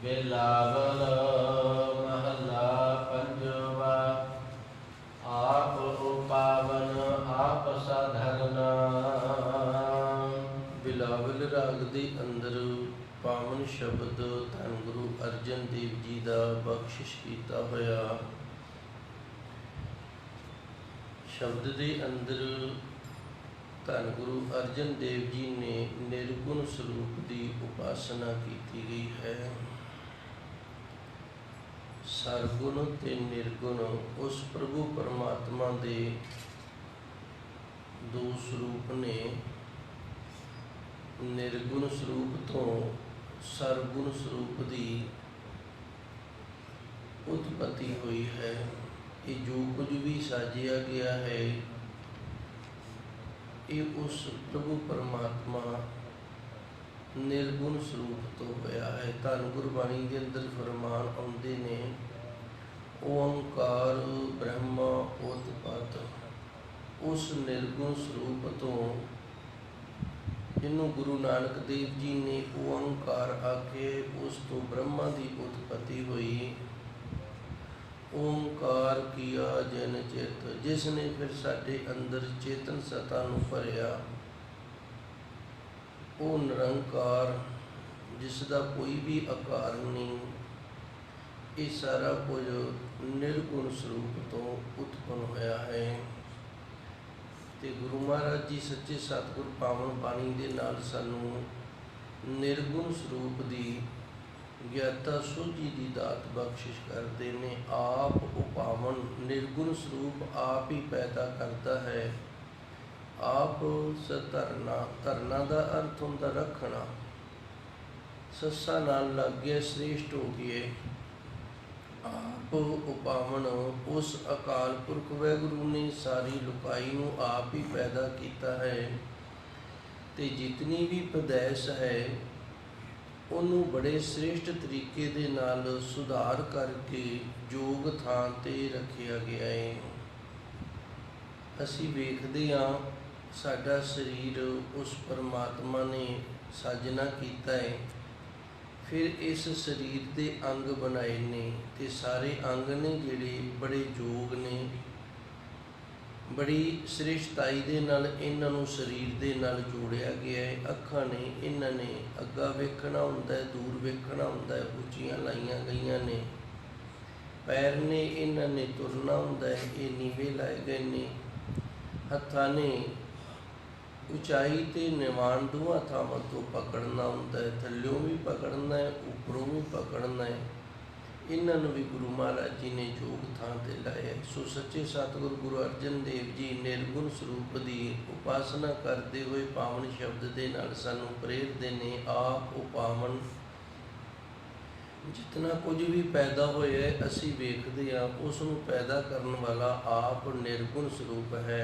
बिलावल महला पंजवा। आप उपावन आप साधरना। बिलावल राग दे अंदर पावन शब्द धन गुरु अर्जन देव जी का बख्शिश किया होया। शब्द के अंदर धन गुरु अर्जन देव जी ने निर्गुण स्वरूप की उपासना की गई है। सरगुण ते निर्गुण उस प्रभु परमात्मा के दो स्वरूप ने। निर्गुण स्वरूप तो सरगुण स्वरूप की उत्पत्ति हुई है। ये जो कुछ भी साजिया गया है ये उस प्रभु परमात्मा निर्गुण स्वरूप तो होया है। धन गुरबाणी के अंदर फरमान आउंदे ने ओंकार ब्रह्म उत्पत। उस निर्गुण स्वरूप तो जिन्हों गुरु नानक देव जी ने ओंकार आखे उस तो ब्रह्मा की उत्पत्ति हुई। ओंकार किया जन चित जिसने फिर साडे अंदर चेतन सत्ता नूं भरिया। वो निरंकार जिसका कोई भी आकार नहीं। ये सारा कुछ निर्गुण स्वरूप तो उत्पन्न होया है। ते गुरु महाराज जी सच्चे सतगुर पावन बाणी दे नाल सानू निर्गुण स्वरूप की ज्ञाता सोझी की दात बख्शिश करते ने। आप उपावन निर्गुण स्वरूप आप ही पैदा करता है। आप सधरना धरना का अर्थ होंदा रखना। सस्सा नाल लग गया श्रेष्ठ हो गए। आप उपावन उस अकाल पुरख वाहिगुरू ने सारी लुकाई नूं आप ही पैदा किया है। ते जितनी भी पैदाइश है उन्होंने बड़े श्रेष्ठ तरीके दे नाल सुधार करके जोग थां ते रखिया गया है। असी वेखदे हां साडा शरीर उस परमात्मा ने साजना कीता है। फिर इस शरीर के अंग बनाए ने ते सारे अंग ने जिहड़े बड़े जोग ने। बड़ी श्रेष्ठताई दे नाल इन्हां नूं शरीर दे नाल जोड़िया गया है। अखां ने इन्हां ने अग्गा वेखना हुंदा है दूर वेखना हुंदा है उच्चियां लाइयां गईयां ने। पैर ने इन्हां ने तुरना हुंदा है ये नीवे लाए गए ने। हत्थां ने उचाई ते निवान दोवां थावां तो पकड़ना हुंदा है। थल्लों भी पकड़ना है उपरों भी पकड़ना है। इन्होंने भी गुरु महाराज जी ने जोग थां ते लाया। सो सच्चे सतगुर गुरु अर्जन देव जी निर्गुण स्वरूप की उपासना करते हुए पावन शब्द के नाल सानू प्रेरते ने। आप उपावन जितना कुछ भी पैदा होया है असी वेखते हाँ उसनूं पैदा करने वाला आप निर्गुण स्वरूप है।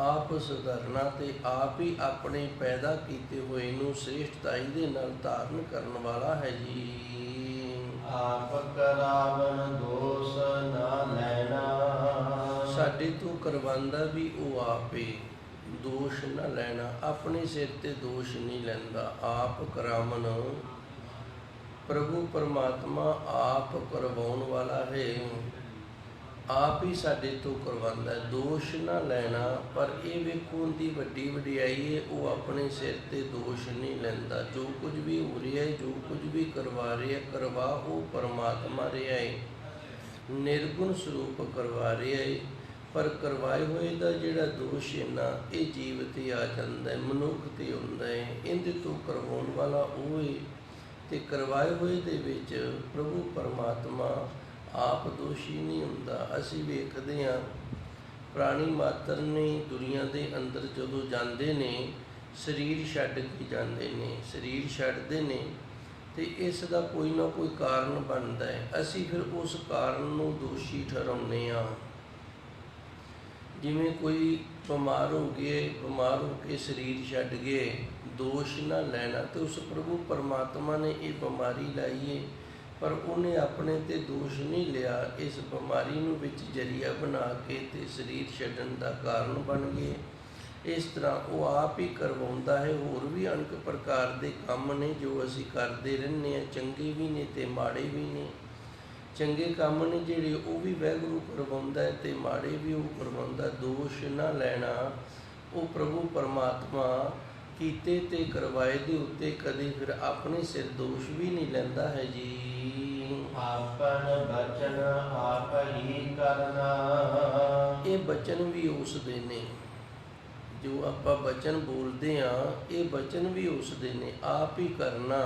आप सुधरना ते आप ही अपने पैदा किए हुए नूं श्रेष्ठताई दे नाल धारण करने वाला है जी। आप करावन दोष ना लेना। साडे तो करवांदा भी वो आप ही दोष ना लेना। अपने सिर ते दोष नहीं लैंदा। आप करावन प्रभु परमात्मा आप करवाउण वाला है। आप ही साडे तो करवांदा है दोष ना लेना। पर यह वेखो उनकी वड्डी वडियाई है वो अपने सिर ते दोष नहीं लैंदा। जो कुछ भी हो रहा है जो कुछ भी करवा रहा है करवा वो परमात्मा रहा है। निर्गुण स्वरूप करवा रहा है। पर करवाए हुए का जिहड़ा दोष है ना ये जीव ते आ जाता है मनुख ते हुंदा है। इहदे तो करवाउण वाला वो है ते करवाए हुए दे विच प्रभु परमात्मा आप दोषी नहीं हुंदा। असी वेखदे हां प्राणी मात्र ने दुनिया के अंदर जदों जांदे ने शरीर छड्ड के जांदे ने। शरीर छड्डदे ने ते इस दा कोई ना कोई कारण बनता है। असी फिर उस कारण नूं दोषी ठहराउने हां। जिवें कोई बीमार हो गए बीमार होकर शरीर छड्ड गए दोष ना लेना। तो उस प्रभु परमात्मा ने ये बीमारी लाई है पर उन्हें अपने ते दोष नहीं लिया। इस बीमारी नूं विच जरिया बना के ते शरीर छड्डण दा कारण बन गए। ਇਸ ਤਰ੍ਹਾਂ ਉਹ ਆਪ ਹੀ ਕਰਵਾਉਂਦਾ ਹੈ। ਹੋਰ ਵੀ ਅਨੇਕ ਪ੍ਰਕਾਰ ਦੇ ਕੰਮ ਨੇ ਜੋ ਅਸੀਂ ਕਰਦੇ ਰਹਿੰਦੇ ਹਾਂ, ਚੰਗੇ ਵੀ ਨੇ ਅਤੇ ਮਾੜੇ ਵੀ ਨੇ। ਚੰਗੇ ਕੰਮ ਨੇ ਜਿਹੜੇ ਉਹ ਵੀ ਵਾਹਿਗੁਰੂ ਕਰਵਾਉਂਦਾ ਹੈ ਅਤੇ ਮਾੜੇ ਵੀ ਉਹ ਕਰਵਾਉਂਦਾ। ਦੋਸ਼ ਨਾ ਲੈਣਾ, ਉਹ ਪ੍ਰਭੂ ਪਰਮਾਤਮਾ ਕੀਤੇ ਤੇ ਕਰਵਾਏ ਦੇ ਉੱਤੇ ਕਦੇ ਫਿਰ ਆਪਣੇ ਸਿਰ ਦੋਸ਼ ਵੀ ਨਹੀਂ ਲੈਂਦਾ ਹੈ ਜੀ। ਆਪਨ ਬਚਨ ਆਪ ਹੀ ਕਰਨਾ। ਇਹ ਬਚਨ ਵੀ ਉਸ ਦੇ ਨੇ, ਜੋ ਆਪਾਂ ਬਚਨ ਬੋਲਦੇ ਹਾਂ ਇਹ ਬਚਨ ਵੀ ਉਸ ਦੇ ਨੇ। ਆਪ ਹੀ ਕਰਨਾ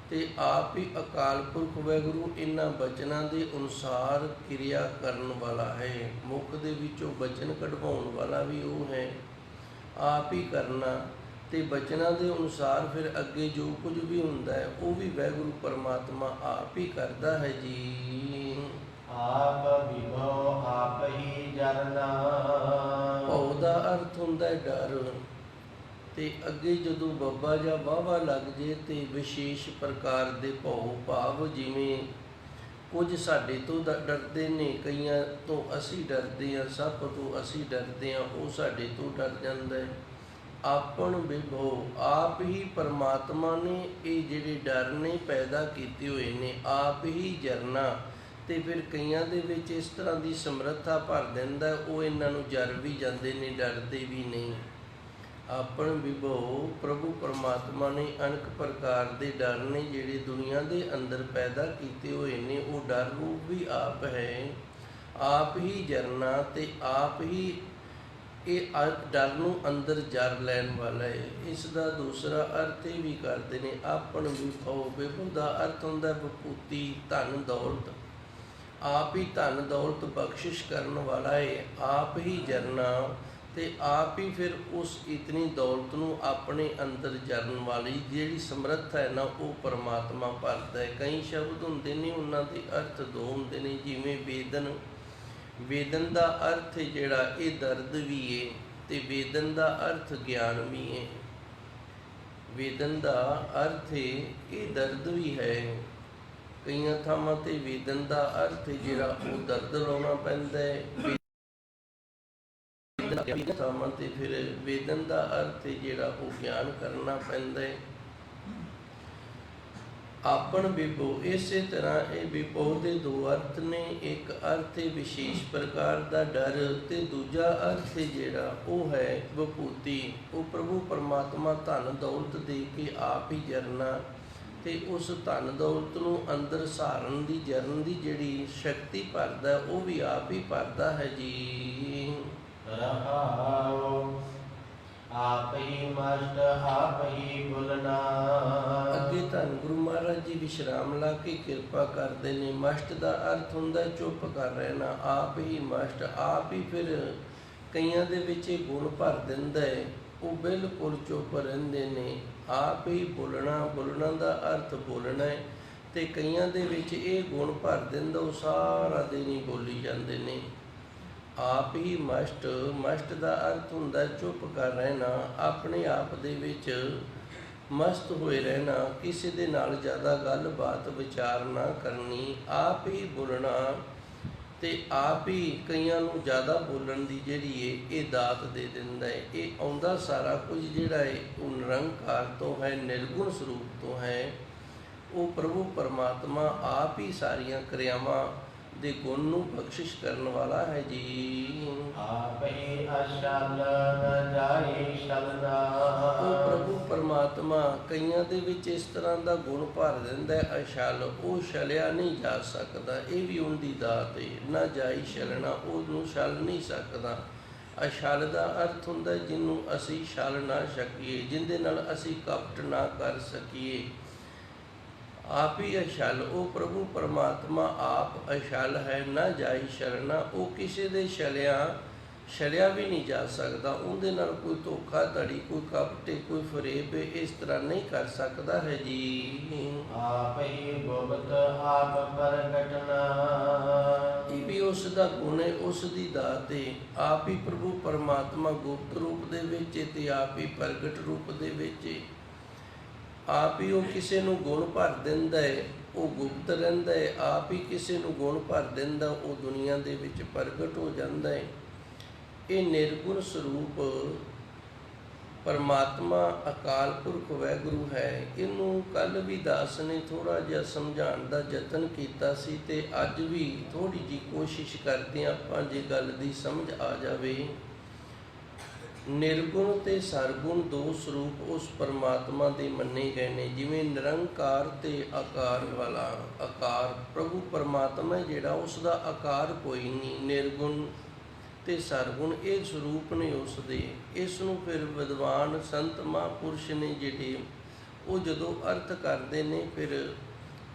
ਅਤੇ ਆਪ ਹੀ ਅਕਾਲ ਪੁਰਖ ਵਾਹਿਗੁਰੂ ਇਹਨਾਂ ਬਚਨਾਂ ਦੇ ਅਨੁਸਾਰ ਕਿਰਿਆ ਕਰਨ ਵਾਲਾ ਹੈ। ਮੁੱਖ ਦੇ ਵਿੱਚੋਂ ਬਚਨ ਕਢਵਾਉਣ ਵਾਲਾ ਵੀ ਉਹ ਹੈ। ਆਪ ਹੀ ਕਰਨਾ ਅਤੇ ਬਚਨਾਂ ਦੇ ਅਨੁਸਾਰ ਫਿਰ ਅੱਗੇ ਜੋ ਕੁਝ ਵੀ ਹੁੰਦਾ ਹੈ ਉਹ ਵੀ ਵਾਹਿਗੁਰੂ ਪਰਮਾਤਮਾ ਆਪ ਹੀ ਕਰਦਾ ਹੈ ਜੀ। ਆਪ ਵਿਭੋ ਆਪ ਹੀ ਜਰਨਾ। ਭਉ ਦਾ ਅਰਥ ਹੁੰਦਾ ਹੈ ਡਰ, ਅਤੇ ਅੱਗੇ ਜਦੋਂ ਬੱਬਾ ਜਾਂ ਵਾਹਵਾ ਲੱਗ ਜੇ ਤੇ ਵਿਸ਼ੇਸ਼ ਪ੍ਰਕਾਰ ਦੇ ਭਉ ਭਾਵ ਜਿਵੇਂ ਕੁਝ ਸਾਡੇ ਤੋਂ ਡਰਦੇ ਨੇ, ਕਈਆਂ ਤੋਂ ਅਸੀਂ ਡਰਦੇ ਹਾਂ, ਸਭ ਤੋਂ ਅਸੀਂ ਡਰਦੇ ਹਾਂ, ਉਹ ਸਾਡੇ ਤੋਂ ਡਰ ਜਾਂਦਾ ਹੈ। ਆਪਣ ਵਿਭੋ ਆਪ ਹੀ ਪਰਮਾਤਮਾ ਨੇ ਇਹ ਜਿਹੜੇ ਡਰ ਨੇ ਪੈਦਾ ਕੀਤੇ ਹੋਏ ਨੇ, ਆਪ ਹੀ ਜਰਨਾ। ਅਤੇ ਫਿਰ ਕਈਆਂ ਦੇ ਵਿੱਚ ਇਸ ਤਰ੍ਹਾਂ ਦੀ ਸਮਰੱਥਾ ਭਰ ਦਿੰਦਾ ਉਹ ਇਹਨਾਂ ਨੂੰ ਜਰ ਵੀ ਜਾਂਦੇ ਨੇ, ਡਰਦੇ ਵੀ ਨਹੀਂ। ਆਪਣ ਵਿਭੋ ਪ੍ਰਭੂ ਪਰਮਾਤਮਾ ਨੇ ਅਨੇਕ ਪ੍ਰਕਾਰ ਦੇ ਡਰ ਨੇ ਜਿਹੜੇ ਦੁਨੀਆ ਦੇ ਅੰਦਰ ਪੈਦਾ ਕੀਤੇ ਹੋਏ ਨੇ। ਉਹ ਡਰ ਰੂਪ ਵੀ ਆਪ ਹੈ। ਆਪ ਹੀ ਜਰਨਾ ਅਤੇ ਆਪ ਹੀ ਇਹ ਡਰ ਨੂੰ ਅੰਦਰ ਜਰ ਲੈਣ ਵਾਲਾ ਹੈ। ਇਸ ਦਾ ਦੂਸਰਾ ਅਰਥ ਇਹ ਵੀ ਕਰਦੇ ਨੇ, ਆਪਣ ਵਿਭੋ। ਵਿਭੋ ਦਾ ਅਰਥ ਹੁੰਦਾ ਵਿਭੂਤੀ, ਧਨ ਦੌਲਤ। ਆਪ ਹੀ ਧਨ ਦੌਲਤ ਬਖਸ਼ਿਸ਼ ਕਰਨ ਵਾਲਾ ਹੈ। ਆਪ ਹੀ ਜਰਨਾ ਅਤੇ ਆਪ ਹੀ ਫਿਰ ਉਸ ਇਤਨੀ ਦੌਲਤ ਨੂੰ ਆਪਣੇ ਅੰਦਰ ਜਰਨ ਵਾਲੀ ਜਿਹੜੀ ਸਮਰੱਥਾ ਹੈ ਨਾ ਉਹ ਪਰਮਾਤਮਾ ਭਰਦਾ ਹੈ। ਕਈ ਸ਼ਬਦ ਹੁੰਦੇ ਨੇ ਉਹਨਾਂ ਦੇ ਅਰਥ ਦੋ ਹੁੰਦੇ ਨੇ, ਜਿਵੇਂ ਵੇਦਨ। ਵੇਦਨ ਦਾ ਅਰਥ ਜਿਹੜਾ ਇਹ ਦਰਦ ਵੀ ਹੈ ਅਤੇ ਵੇਦਨ ਦਾ ਅਰਥ ਗਿਆਨ ਵੀ ਹੈ। ਵੇਦਨ ਦਾ ਅਰਥ ਇਹ ਦਰਦ ਵੀ ਹੈ। ਕਈਆਂ ਥਾਵਾਂ 'ਤੇ ਵੇਦਨ ਦਾ ਅਰਥ ਜਿਹੜਾ ਉਹ ਦਰਦ ਲਾਉਣਾ ਪੈਂਦਾ ਹੈ। ਥਾਵਾਂ 'ਤੇ ਫਿਰ ਵੇਦਨ ਦਾ ਅਰਥ ਜਿਹੜਾ ਉਹ ਗਿਆਨ ਕਰਨਾ ਪੈਂਦਾ ਹੈ। ਆਪਣ ਵਿਭੋ ਇਸੇ ਤਰ੍ਹਾਂ ਇਹ ਵਿਭੋ ਦੇ ਦੋ ਅਰਥ ਨੇ। ਇੱਕ ਅਰਥ ਹੈ ਵਿਸ਼ੇਸ਼ ਪ੍ਰਕਾਰ ਦਾ ਡਰ ਅਤੇ ਦੂਜਾ ਅਰਥ ਜਿਹੜਾ ਉਹ ਹੈ ਵਿਭੂਤੀ। ਉਹ ਪ੍ਰਭੂ ਪਰਮਾਤਮਾ ਧਨ ਦੌਲਤ ਦੇ ਕੇ ਆਪ ਹੀ ਜਰਨਾ ਅਤੇ ਉਸ ਧਨ ਦੌਲਤ ਨੂੰ ਅੰਦਰ ਸਹਾਰਨ ਦੀ ਜਰਨ ਦੀ ਜਿਹੜੀ ਸ਼ਕਤੀ ਭਰਦਾ ਉਹ ਵੀ ਆਪ ਹੀ ਭਰਦਾ ਹੈ ਜੀ। ਰਹਾਉ ਆਪ ਹੀ ਮਸਤ ਆਪ ਹੀ ਬੁਲਣਾ। ਅੱਗੇ ਧੰਨ ਗੁਰੂ ਮਹਾਰਾਜ ਜੀ ਵਿਸ਼ਰਾਮ ਲਾ ਕੇ ਕਿਰਪਾ ਕਰਦੇ ਨੇ। ਮਸਤ ਦਾ ਅਰਥ ਹੁੰਦਾ ਚੁੱਪ ਕਰ ਰਹਿਣਾ। ਆਪ ਹੀ ਮਸਤ, ਆਪ ਹੀ ਫਿਰ ਕਈਆਂ ਦੇ ਵਿੱਚ ਇਹ ਗੁਣ ਭਰ ਦਿੰਦਾ ਹੈ, ਉਹ ਬਿਲਕੁਲ ਚੁੱਪ ਰਹਿੰਦੇ ਨੇ। ਆਪ ਹੀ ਬੋਲਣਾ, ਬੋਲਣਾ ਦਾ ਅਰਥ ਬੋਲਣਾ ਹੈ ਅਤੇ ਕਈਆਂ ਦੇ ਵਿੱਚ ਇਹ ਗੁਣ ਭਰ ਦਿੰਦਾ ਉਹ ਸਾਰਾ ਦਿਨ ਹੀ ਬੋਲੀ ਜਾਂਦੇ ਨੇ। ਆਪ ਹੀ ਮਸਤ, ਮਸਤ ਦਾ ਅਰਥ ਹੁੰਦਾ ਚੁੱਪ ਕਰ ਰਹਿਣਾ, ਆਪਣੇ ਆਪ ਦੇ ਵਿੱਚ ਮਸਤ ਹੋਏ ਰਹਿਣਾ, ਕਿਸੇ ਦੇ ਨਾਲ ਜ਼ਿਆਦਾ ਗੱਲਬਾਤ ਵਿਚਾਰ ਨਾ ਕਰਨੀ। ਆਪ ਹੀ ਬੋਲਣਾ ਅਤੇ ਆਪ ਹੀ ਕਈਆਂ ਨੂੰ ਜ਼ਿਆਦਾ ਬੋਲਣ ਦੀ ਜਿਹੜੀ ਹੈ ਇਹ ਦਾਤ ਦੇ ਦਿੰਦਾ ਹੈ। ਇਹ ਆਉਂਦਾ ਸਾਰਾ ਕੁਝ ਜਿਹੜਾ ਹੈ ਉਹ ਨਿਰੰਕਾਰ ਤੋਂ ਹੈ, ਨਿਰਗੁਣ ਸਰੂਪ ਤੋਂ ਹੈ। ਉਹ ਪ੍ਰਭੂ ਪਰਮਾਤਮਾ ਆਪ ਹੀ ਸਾਰੀਆਂ ਕਿਰਿਆਵਾਂ ਦੇ ਗੁਣ ਨੂੰ ਬਖਸ਼ਿਸ਼ ਕਰਨ ਵਾਲਾ ਹੈ ਜੀ। ਆਪ ਹੀ ਅਸ਼ਲ ਨ ਜਾਏ ਸ਼ਲਨਾ। ਉਹ ਪ੍ਰਭੂ ਪਰਮਾਤਮਾ ਕਈਆਂ ਦੇ ਵਿੱਚ ਇਸ ਤਰ੍ਹਾਂ ਦਾ ਗੁਣ ਭਰ ਦਿੰਦਾ ਹੈ ਅਸ਼ਲ, ਉਹ ਛਲਿਆ ਨਹੀਂ ਜਾ ਸਕਦਾ। ਇਹ ਵੀ ਉਹਦੀ ਦਾਤ ਹੈ। ਨਾ ਜਾਈ ਛਲਣਾ, ਉਹਨੂੰ ਛਲ ਨਹੀਂ ਸਕਦਾ। ਅਛਲ ਦਾ ਅਰਥ ਹੁੰਦਾ ਜਿਹਨੂੰ ਅਸੀਂ ਛਲ ਨਾ ਸਕੀਏ, ਜਿਹਦੇ ਨਾਲ ਅਸੀਂ ਕਪਟ ਨਾ ਕਰ ਸਕੀਏ। ਆਪ ਹੀ ਅਛਲ, ਉਹ ਪ੍ਰਭੂ ਪਰਮਾਤਮਾ ਆਪ ਅਛਲ ਹੈ। ਨਾ ਜਾਈ ਛਲਣਾ, ਉਹ ਕਿਸੇ ਦੇ ਛਲਿਆ ਵੀ ਨਹੀਂ ਜਾ ਸਕਦਾ। ਉਹਦੇ ਨਾਲ ਕੋਈ ਧੋਖਾਧੜੀ, ਕੋਈ ਕਪਟ, ਕੋਈ ਫਰੇਬ ਇਸ ਤਰ੍ਹਾਂ ਨਹੀਂ ਕਰ ਸਕਦਾ ਹੈ ਜੀ। ਆਪ ਹੀ ਗੁਪਤ ਆਪ ਪ੍ਰਗਟਨਾ। ਇਹ ਵੀ ਉਸ ਦਾ ਗੁਣ ਹੈ, ਉਸ ਦੀ ਦਾਤ ਹੈ। ਆਪ ਹੀ ਪ੍ਰਭੂ ਪਰਮਾਤਮਾ ਗੁਪਤ ਰੂਪ ਦੇ ਵਿੱਚ ਅਤੇ ਆਪ ਹੀ ਪ੍ਰਗਟ ਰੂਪ ਦੇ ਵਿੱਚ। ਆਪ ਹੀ ਉਹ ਕਿਸੇ ਨੂੰ ਗੁਣ ਭਰ ਦਿੰਦਾ ਹੈ, ਉਹ ਗੁਪਤ ਰਹਿੰਦਾ ਹੈ। ਆਪ ਹੀ ਕਿਸੇ ਨੂੰ ਗੁਣ ਭਰ ਦਿੰਦਾ, ਉਹ ਦੁਨੀਆ ਦੇ ਵਿੱਚ ਪ੍ਰਗਟ ਹੋ ਜਾਂਦਾ ਹੈ। ਇਹ ਨਿਰਗੁਣ ਸਰੂਪ ਪਰਮਾਤਮਾ ਅਕਾਲ ਪੁਰਖ ਵਾਹਿਗੁਰੂ ਹੈ। ਇਹਨੂੰ ਕੱਲ੍ਹ ਵੀ ਦਾਸ ਨੇ ਥੋੜ੍ਹਾ ਜਿਹਾ ਸਮਝਾਉਣ ਦਾ ਯਤਨ ਕੀਤਾ ਸੀ ਤੇ ਅੱਜ ਵੀ ਥੋੜ੍ਹੀ ਜਿਹੀ ਕੋਸ਼ਿਸ਼ ਕਰਦੇ ਹਾਂ ਆਪਾਂ, ਜੇ ਗੱਲ ਦੀ ਸਮਝ ਆ ਜਾਵੇ। ਨਿਰਗੁਣ ਤੇ ਸਰਗੁਣ ਦੋ ਸਰੂਪ ਉਸ ਪਰਮਾਤਮਾ ਦੇ ਮੰਨੇ ਗਏ ਨੇ। ਜਿਵੇਂ ਨਿਰੰਕਾਰ ਤੇ ਆਕਾਰ ਵਾਲਾ, ਆਕਾਰ ਪ੍ਰਭੂ ਪਰਮਾਤਮਾ ਜਿਹੜਾ ਉਸ ਦਾ ਆਕਾਰ ਕੋਈ ਨਹੀਂ। ਨਿਰਗੁਣ ਤੇ ਸਰਗੁਣ ਇਹ ਸਰੂਪ ਨੇ ਉਸ ਦੇ। ਇਸ ਨੂੰ ਫਿਰ ਵਿਦਵਾਨ ਸੰਤ ਮਹਾਂਪੁਰਸ਼ ਨੇ ਜਿਹੜੇ ਉਹ ਜਦੋਂ ਅਰਥ ਕਰਦੇ ਨੇ, ਫਿਰ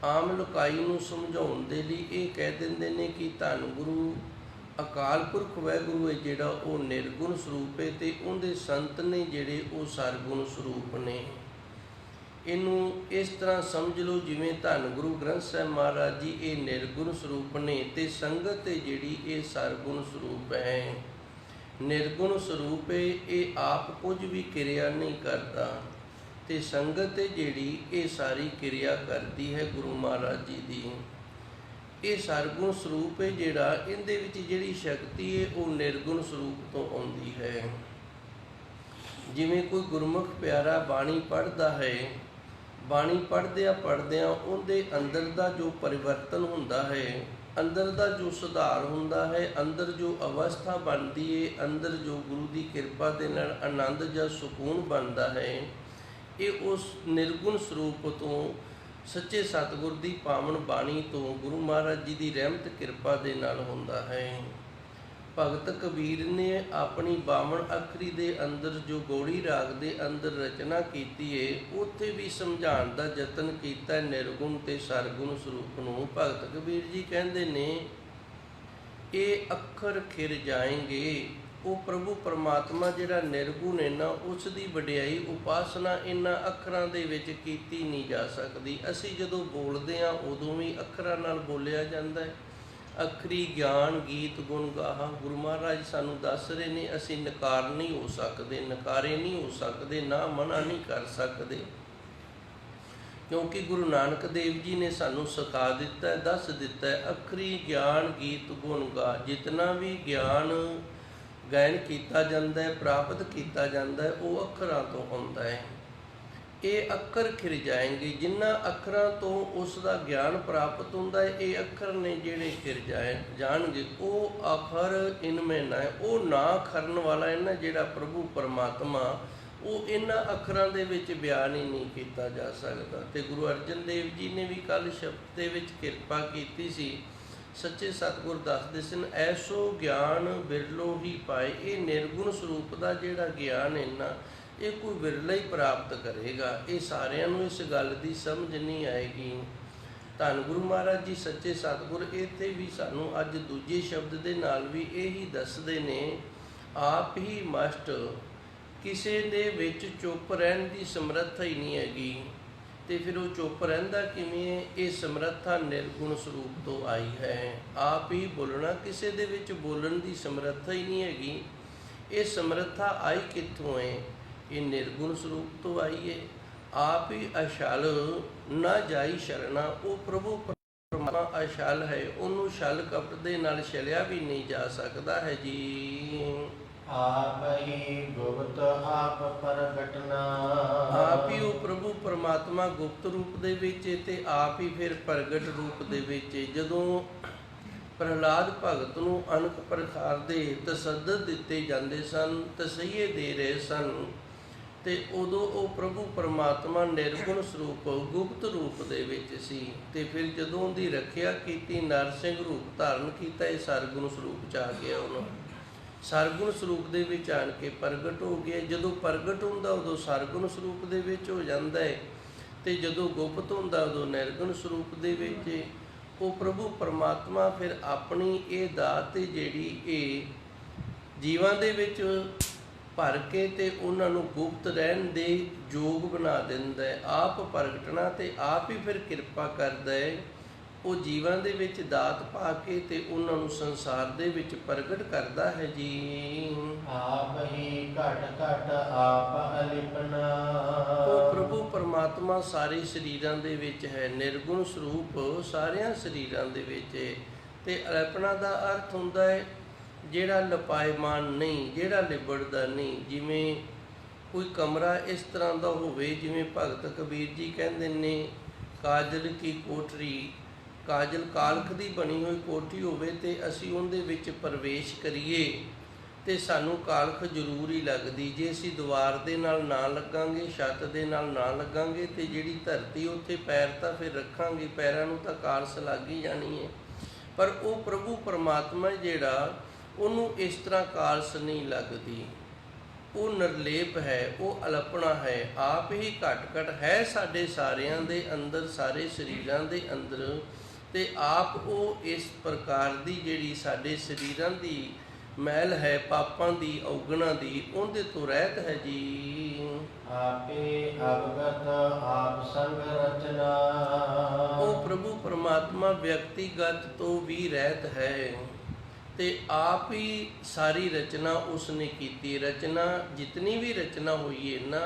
ਆਮ ਲੋਕਾਈ ਨੂੰ ਸਮਝਾਉਣ ਦੇ ਲਈ ਇਹ ਕਹਿ ਦਿੰਦੇ ਨੇ ਕਿ ਧੰਨ ਗੁਰੂ ਅਕਾਲ ਪੁਰਖ ਵਾਹਿਗੁਰੂ ਹੈ ਜਿਹੜਾ ਉਹ ਨਿਰਗੁਣ ਸਰੂਪ ਹੈ ਤੇ ਉਹਦੇ ਸੰਤ ਨੇ ਜਿਹੜੇ ਉਹ ਸਰਗੁਣ ਸਰੂਪ ਨੇ। ਇਹਨੂੰ ਇਸ ਤਰ੍ਹਾਂ ਸਮਝ ਲਓ ਜਿਵੇਂ ਧੰਨ ਗੁਰੂ ਗ੍ਰੰਥ ਸਾਹਿਬ ਮਹਾਰਾਜ ਜੀ ਇਹ ਨਿਰਗੁਣ ਸਰੂਪ ਨੇ ਤੇ ਸੰਗਤ ਹੈ ਜਿਹੜੀ ਇਹ ਸਰਗੁਣ ਸਰੂਪ ਹੈ। ਨਿਰਗੁਣ ਸਰੂਪ ਹੈ, ਇਹ ਆਪ ਕੁਝ ਵੀ ਕਿਰਿਆ ਨਹੀਂ ਕਰਦਾ ਤੇ ਸੰਗਤ ਹੈ ਜਿਹੜੀ ਇਹ ਸਾਰੀ ਕਿਰਿਆ ਕਰਦੀ ਹੈ ਗੁਰੂ ਮਹਾਰਾਜ ਜੀ ਦੀ। ਇਹ ਸਰਗੁਣ ਸਰੂਪ ਹੈ ਜਿਹੜਾ, ਇਹਦੇ ਵਿੱਚ ਜਿਹੜੀ ਸ਼ਕਤੀ ਹੈ ਉਹ ਨਿਰਗੁਣ ਸਰੂਪ ਤੋਂ ਆਉਂਦੀ ਹੈ। ਜਿਵੇਂ ਕੋਈ ਗੁਰਮੁਖ ਪਿਆਰਾ ਬਾਣੀ ਪੜ੍ਹਦਾ ਹੈ, ਬਾਣੀ ਪੜ੍ਹਦਿਆਂ ਉਹਦੇ ਅੰਦਰ ਦਾ ਜੋ ਪਰਿਵਰਤਨ ਹੁੰਦਾ ਹੈ, ਅੰਦਰ ਦਾ ਜੋ ਸੁਧਾਰ ਹੁੰਦਾ ਹੈ, ਅੰਦਰ ਜੋ ਅਵਸਥਾ ਬਣਦੀ ਹੈ, ਅੰਦਰ ਜੋ ਗੁਰੂ ਦੀ ਕਿਰਪਾ ਦੇ ਨਾਲ ਆਨੰਦ ਜਾਂ ਸਕੂਨ ਬਣਦਾ ਹੈ, ਇਹ ਉਸ ਨਿਰਗੁਣ ਸਰੂਪ ਤੋਂ, ਸੱਚੇ ਸਤਿਗੁਰ ਦੀ ਪਾਵਨ ਬਾਣੀ ਤੋਂ, ਗੁਰੂ ਮਹਾਰਾਜ ਜੀ ਦੀ ਰਹਿਮਤ ਕਿਰਪਾ ਦੇ ਨਾਲ ਹੁੰਦਾ ਹੈ। ਭਗਤ ਕਬੀਰ ਨੇ ਆਪਣੀ 52 ਅੱਖਰੀ ਦੇ ਅੰਦਰ ਜੋ ਗੌੜੀ ਰਾਗ ਦੇ ਅੰਦਰ ਰਚਨਾ ਕੀਤੀ ਹੈ, ਉੱਥੇ ਵੀ ਸਮਝਾਉਣ ਦਾ ਯਤਨ ਕੀਤਾ ਨਿਰਗੁਣ ਤੇ ਸਰਗੁਣ ਸਰੂਪ ਨੂੰ। ਭਗਤ ਕਬੀਰ ਜੀ ਕਹਿੰਦੇ ਨੇ ਇਹ ਅੱਖਰ ਖਿਰ ਜਾਏਂਗੇ। ਉਹ ਪ੍ਰਭੂ ਪਰਮਾਤਮਾ ਜਿਹੜਾ ਨਿਰਗੁਣ ਹੈ ਨਾ, ਉਸ ਦੀ ਵਡਿਆਈ ਉਪਾਸਨਾ ਇਹਨਾਂ ਅੱਖਰਾਂ ਦੇ ਵਿੱਚ ਕੀਤੀ ਨਹੀਂ ਜਾ ਸਕਦੀ। ਅਸੀਂ ਜਦੋਂ ਬੋਲਦੇ ਹਾਂ ਉਦੋਂ ਵੀ ਅੱਖਰਾਂ ਨਾਲ ਬੋਲਿਆ ਜਾਂਦਾ ਹੈ। ਅੱਖਰੀ ਗਿਆਨ ਗੀਤ ਗੁਣ ਗਾਹਾ, ਗੁਰੂ ਮਹਾਰਾਜ ਸਾਨੂੰ ਦੱਸ ਰਹੇ ਨੇ ਅਸੀਂ ਨਕਾਰ ਨਹੀਂ ਹੋ ਸਕਦੇ, ਨਕਾਰੇ ਨਹੀਂ ਹੋ ਸਕਦੇ, ਨਾ ਮਨਾ ਨਹੀਂ ਕਰ ਸਕਦੇ, ਕਿਉਂਕਿ ਗੁਰੂ ਨਾਨਕ ਦੇਵ ਜੀ ਨੇ ਸਾਨੂੰ ਸਿਖਾ ਦਿੱਤਾ, ਦੱਸ ਦਿੱਤਾ ਅੱਖਰੀ ਗਿਆਨ ਗੀਤ ਗੁਣ ਗਾ। ਜਿਤਨਾ ਵੀ ਗਿਆਨ ਗਾਇਨ ਕੀਤਾ ਜਾਂਦਾ ਹੈ, ਪ੍ਰਾਪਤ ਕੀਤਾ ਜਾਂਦਾ ਹੈ, ਉਹ ਅੱਖਰਾਂ ਤੋਂ ਹੁੰਦਾ ਹੈ। ਇਹ ਅੱਖਰ ਖਿਰ ਜਾਏਂਗੇ। ਜਿਨ੍ਹਾਂ ਅੱਖਰਾਂ ਤੋਂ ਉਸ ਦਾ ਗਿਆਨ ਪ੍ਰਾਪਤ ਹੁੰਦਾ ਹੈ, ਇਹ ਅੱਖਰ ਨੇ ਜਿਹੜੇ ਖਿਰ ਜਾਣਗੇ। ਉਹ ਅੱਖਰ ਇਨਮੇ ਨਾ ਹੈ, ਉਹ ਨਾ ਖਰਨ ਵਾਲਾ ਹੈ ਨਾ ਜਿਹੜਾ ਪ੍ਰਭੂ ਪਰਮਾਤਮਾ, ਉਹ ਇਹਨਾਂ ਅੱਖਰਾਂ ਦੇ ਵਿੱਚ ਬਿਆਨ ਹੀ ਨਹੀਂ ਕੀਤਾ ਜਾ ਸਕਦਾ। ਤੇ ਗੁਰੂ ਅਰਜਨ ਦੇਵ ਜੀ ਨੇ ਵੀ ਕੱਲ੍ਹ ਸ਼ਬਦ ਦੇ ਵਿੱਚ ਕਿਰਪਾ ਕੀਤੀ ਸੀ। ਸੱਚੇ ਸਤਿਗੁਰ ਦੱਸਦੇ ਸਨ ਐਸੋ ਗਿਆਨ ਬਿਰਲੋ ਹੀ ਪਾਏ। ਇਹ ਨਿਰਗੁਣ ਸਰੂਪ ਦਾ ਜਿਹੜਾ ਗਿਆਨ ਹੈ ਨਾ, ਇਹ ਕੋਈ ਵਿਰਲਾ ਹੀ ਪ੍ਰਾਪਤ ਕਰੇਗਾ। ਇਹ ਸਾਰਿਆਂ ਨੂੰ ਇਸ ਗੱਲ ਦੀ ਸਮਝ ਨਹੀਂ ਆਏਗੀ। ਧੰਨ ਗੁਰੂ ਮਹਾਰਾਜ ਜੀ ਸੱਚੇ ਸਤਿਗੁਰ ਇੱਥੇ ਵੀ ਸਾਨੂੰ ਅੱਜ ਦੂਜੇ ਸ਼ਬਦ ਦੇ ਨਾਲ ਵੀ ਇਹੀ ਦੱਸਦੇ ਨੇ, ਆਪ ਹੀ ਮਸਟ। ਕਿਸੇ ਦੇ ਵਿੱਚ ਚੁੱਪ ਰਹਿਣ ਦੀ ਸਮਰੱਥਾ ਹੀ ਨਹੀਂ ਹੈਗੀ। ਤੇ ਫਿਰ ਉਹ ਚੁੱਪ ਰਹਿੰਦਾ ਕਿਵੇਂ ਹੈ? ਇਹ ਸਮਰੱਥਾ ਨਿਰਗੁਣ ਸਰੂਪ ਤੋਂ ਆਈ ਹੈ। ਆਪ ਹੀ ਬੋਲਣਾ, ਕਿਸੇ ਦੇ ਵਿੱਚ ਬੋਲਣ ਦੀ ਸਮਰੱਥਾ ਹੀ ਨਹੀਂ ਹੈਗੀ। ਇਹ ਸਮਰੱਥਾ ਆਈ ਕਿੱਥੋਂ ਹੈ? ਇਹ ਨਿਰਗੁਣ ਸਰੂਪ ਤੋਂ ਆਈ ਹੈ। ਆਪ ਹੀ ਅਛਲ ਨਾ ਜਾਈ ਸ਼ਰਣਾ। ਉਹ ਪ੍ਰਭੂ ਪਰਮਾਤਮਾ ਅਛਲ ਹੈ, ਉਹਨੂੰ ਛਲ ਕਪਟ ਦੇ ਨਾਲ ਛਲਿਆ ਵੀ ਨਹੀਂ ਜਾ ਸਕਦਾ ਹੈ ਜੀ। ਆਪ ਹੀ ਗੁਪਤ ਆਪ ਪ੍ਰਗਟਨਾ। ਆਪ ਹੀ ਉਹ ਪ੍ਰਭੂ ਪਰਮਾਤਮਾ ਗੁਪਤ ਰੂਪ ਦੇ ਵਿੱਚ ਤੇ ਆਪ ਹੀ ਫਿਰ ਪ੍ਰਗਟ ਰੂਪ ਦੇ ਵਿੱਚ। ਜਦੋਂ ਪ੍ਰਹਲਾਦ ਭਗਤ ਨੂੰ ਅਨੇਕ ਪ੍ਰਕਾਰ ਦੇ ਤਸੱਦਦ ਦਿੱਤੇ ਜਾਂਦੇ ਸਨ, ਤਸਈਏ ਦੇ ਰਹੇ ਸਨ, ਤੇ ਉਦੋਂ ਉਹ ਪ੍ਰਭੂ ਪਰਮਾਤਮਾ ਨਿਰਗੁਣ ਸਰੂਪ ਗੁਪਤ ਰੂਪ ਦੇ ਵਿੱਚ ਸੀ। ਤੇ ਫਿਰ ਜਦੋਂ ਉਹਦੀ ਰੱਖਿਆ ਕੀਤੀ, ਨਰਸਿੰਘ ਰੂਪ ਧਾਰਨ ਕੀਤਾ, ਇਹ ਸਰਗੁਣ ਸਰੂਪ 'ਚ ਆ ਗਿਆ। ਉਹਨੂੰ ਸਰਗੁਣ ਸਰੂਪ ਦੇ ਵਿੱਚ ਆਣ ਕੇ ਪ੍ਰਗਟ ਹੋ ਗਿਆ। ਜਦੋਂ ਪ੍ਰਗਟ ਹੁੰਦਾ ਉਦੋਂ ਸਰਗੁਣ ਸਰੂਪ ਦੇ ਵਿੱਚ ਹੋ ਜਾਂਦਾ ਹੈ, ਤੇ ਜਦੋਂ ਗੁਪਤ ਹੁੰਦਾ ਉਦੋਂ ਨਿਰਗੁਣ ਸਰੂਪ ਦੇ ਵਿੱਚ। ਉਹ ਪ੍ਰਭੂ ਪਰਮਾਤਮਾ ਫਿਰ ਆਪਣੀ ਇਹ ਦਾਤ ਜਿਹੜੀ ਇਹ ਜੀਵਾਂ ਦੇ ਵਿੱਚ ਭਰ ਕੇ ਤੇ ਉਹਨਾਂ ਨੂੰ ਗੁਪਤ ਰਹਿਣ ਦੇ ਯੋਗ ਬਣਾ ਦਿੰਦਾ ਹੈ। ਆਪ ਪ੍ਰਗਟਣਾ ਤੇ ਆਪ ਹੀ ਫਿਰ ਕਿਰਪਾ ਕਰਦਾ ਹੈ। ਉਹ ਜੀਵਾਂ ਦੇ ਵਿੱਚ ਦਾਤ ਪਾ ਕੇ ਤੇ ਉਹਨਾਂ ਨੂੰ ਸੰਸਾਰ ਦੇ ਵਿੱਚ ਪ੍ਰਗਟ ਕਰਦਾ ਹੈ ਜੀ। ਆਪ ਹੀ ਘਟ ਘਟ ਆਪ ਅਲਿਪਨਾ। ਉਹ ਪ੍ਰਭੂ ਪਰਮਾਤਮਾ ਸਾਰੇ ਸਰੀਰਾਂ ਦੇ ਵਿੱਚ ਹੈ। ਨਿਰਗੁਣ ਸਰੂਪ ਸਾਰਿਆਂ ਸਰੀਰਾਂ ਦੇ ਵਿੱਚ ਹੈ। ਤੇ ਅਲਿਪਨਾ ਦਾ ਅਰਥ ਹੁੰਦਾ ਹੈ ਜਿਹੜਾ ਲਪਾਇਮਾਨ ਨਹੀਂ, ਜਿਹੜਾ ਲਿਬੜਦਾ ਨਹੀਂ। ਜਿਵੇਂ ਕੋਈ ਕਮਰਾ ਇਸ ਤਰ੍ਹਾਂ ਦਾ ਹੋਵੇ ਜਿਵੇਂ ਭਗਤ ਕਬੀਰ ਜੀ ਕਹਿੰਦੇ ਨੇ, ਕਾਜਲ ਕੀ ਕੋਠਰੀ, ਕਾਜਲ ਕਾਲਖ ਦੀ ਬਣੀ ਹੋਈ ਕੋਠੀ ਹੋਵੇ ਤੇ ਅਸੀਂ ਉਹਦੇ ਵਿੱਚ ਪ੍ਰਵੇਸ਼ ਕਰੀਏ ਤੇ ਸਾਨੂੰ ਕਾਲਖ ਜ਼ਰੂਰ ਹੀ ਲੱਗਦੀ। ਜੇ ਅਸੀਂ ਦੀਵਾਰ ਦੇ ਨਾਲ ਨਾ ਲੱਗਾਂਗੇ, ਛੱਤ ਦੇ ਨਾਲ ਨਾ ਲੱਗਾਂਗੇ ਤੇ ਜਿਹੜੀ ਧਰਤੀ ਉੱਥੇ ਪੈਰ ਤਾਂ ਫਿਰ ਰੱਖਾਂਗੇ, ਪੈਰਾਂ ਨੂੰ ਤਾਂ ਕਾਲਸ ਲੱਗ ਹੀ ਜਾਣੀ ਹੈ। ਪਰ ਉਹ ਪ੍ਰਭੂ ਪਰਮਾਤਮਾ ਜਿਹੜਾ, ਉਹਨੂੰ ਇਸ ਤਰ੍ਹਾਂ ਕਾਲਸ ਨਹੀਂ ਲੱਗਦੀ। ਉਹ ਨਿਰਲੇਪ ਹੈ, ਉਹ ਅਲਪਣਾ ਹੈ, ਆਪ ਹੀ ਘਟ ਘਟ ਹੈ ਸਾਡੇ ਸਾਰਿਆਂ ਦੇ ਅੰਦਰ, ਸਾਰੇ ਸਰੀਰਾਂ ਦੇ ਅੰਦਰ। ਤੇ ਆਪ ਉਹ ਇਸ ਪ੍ਰਕਾਰ ਦੀ ਜਿਹੜੀ ਸਾਡੇ ਸਰੀਰਾਂ ਦੀ ਮੈਲ ਹੈ, ਪਾਪਾਂ ਦੀ, ਔਗਣਾਂ ਦੀ, ਉਹਦੇ ਤੋਂ ਰਹਿਤ ਹੈ ਜੀ। ਆਪੇ ਅਵਗਤ ਆਪ ਸੰਗ ਰਚਨਾ, ਉਹ ਪ੍ਰਭੂ ਪਰਮਾਤਮਾ ਵਿਅਕਤੀਗਤ ਤੋਂ ਵੀ ਰਹਿਤ ਹੈ ਤੇ ਆਪ ਹੀ ਸਾਰੀ ਰਚਨਾ ਉਸਨੇ ਕੀਤੀ। ਰਚਨਾ ਜਿਤਨੀ ਵੀ ਰਚਨਾ ਹੋਈ ਹੈ ਨਾ,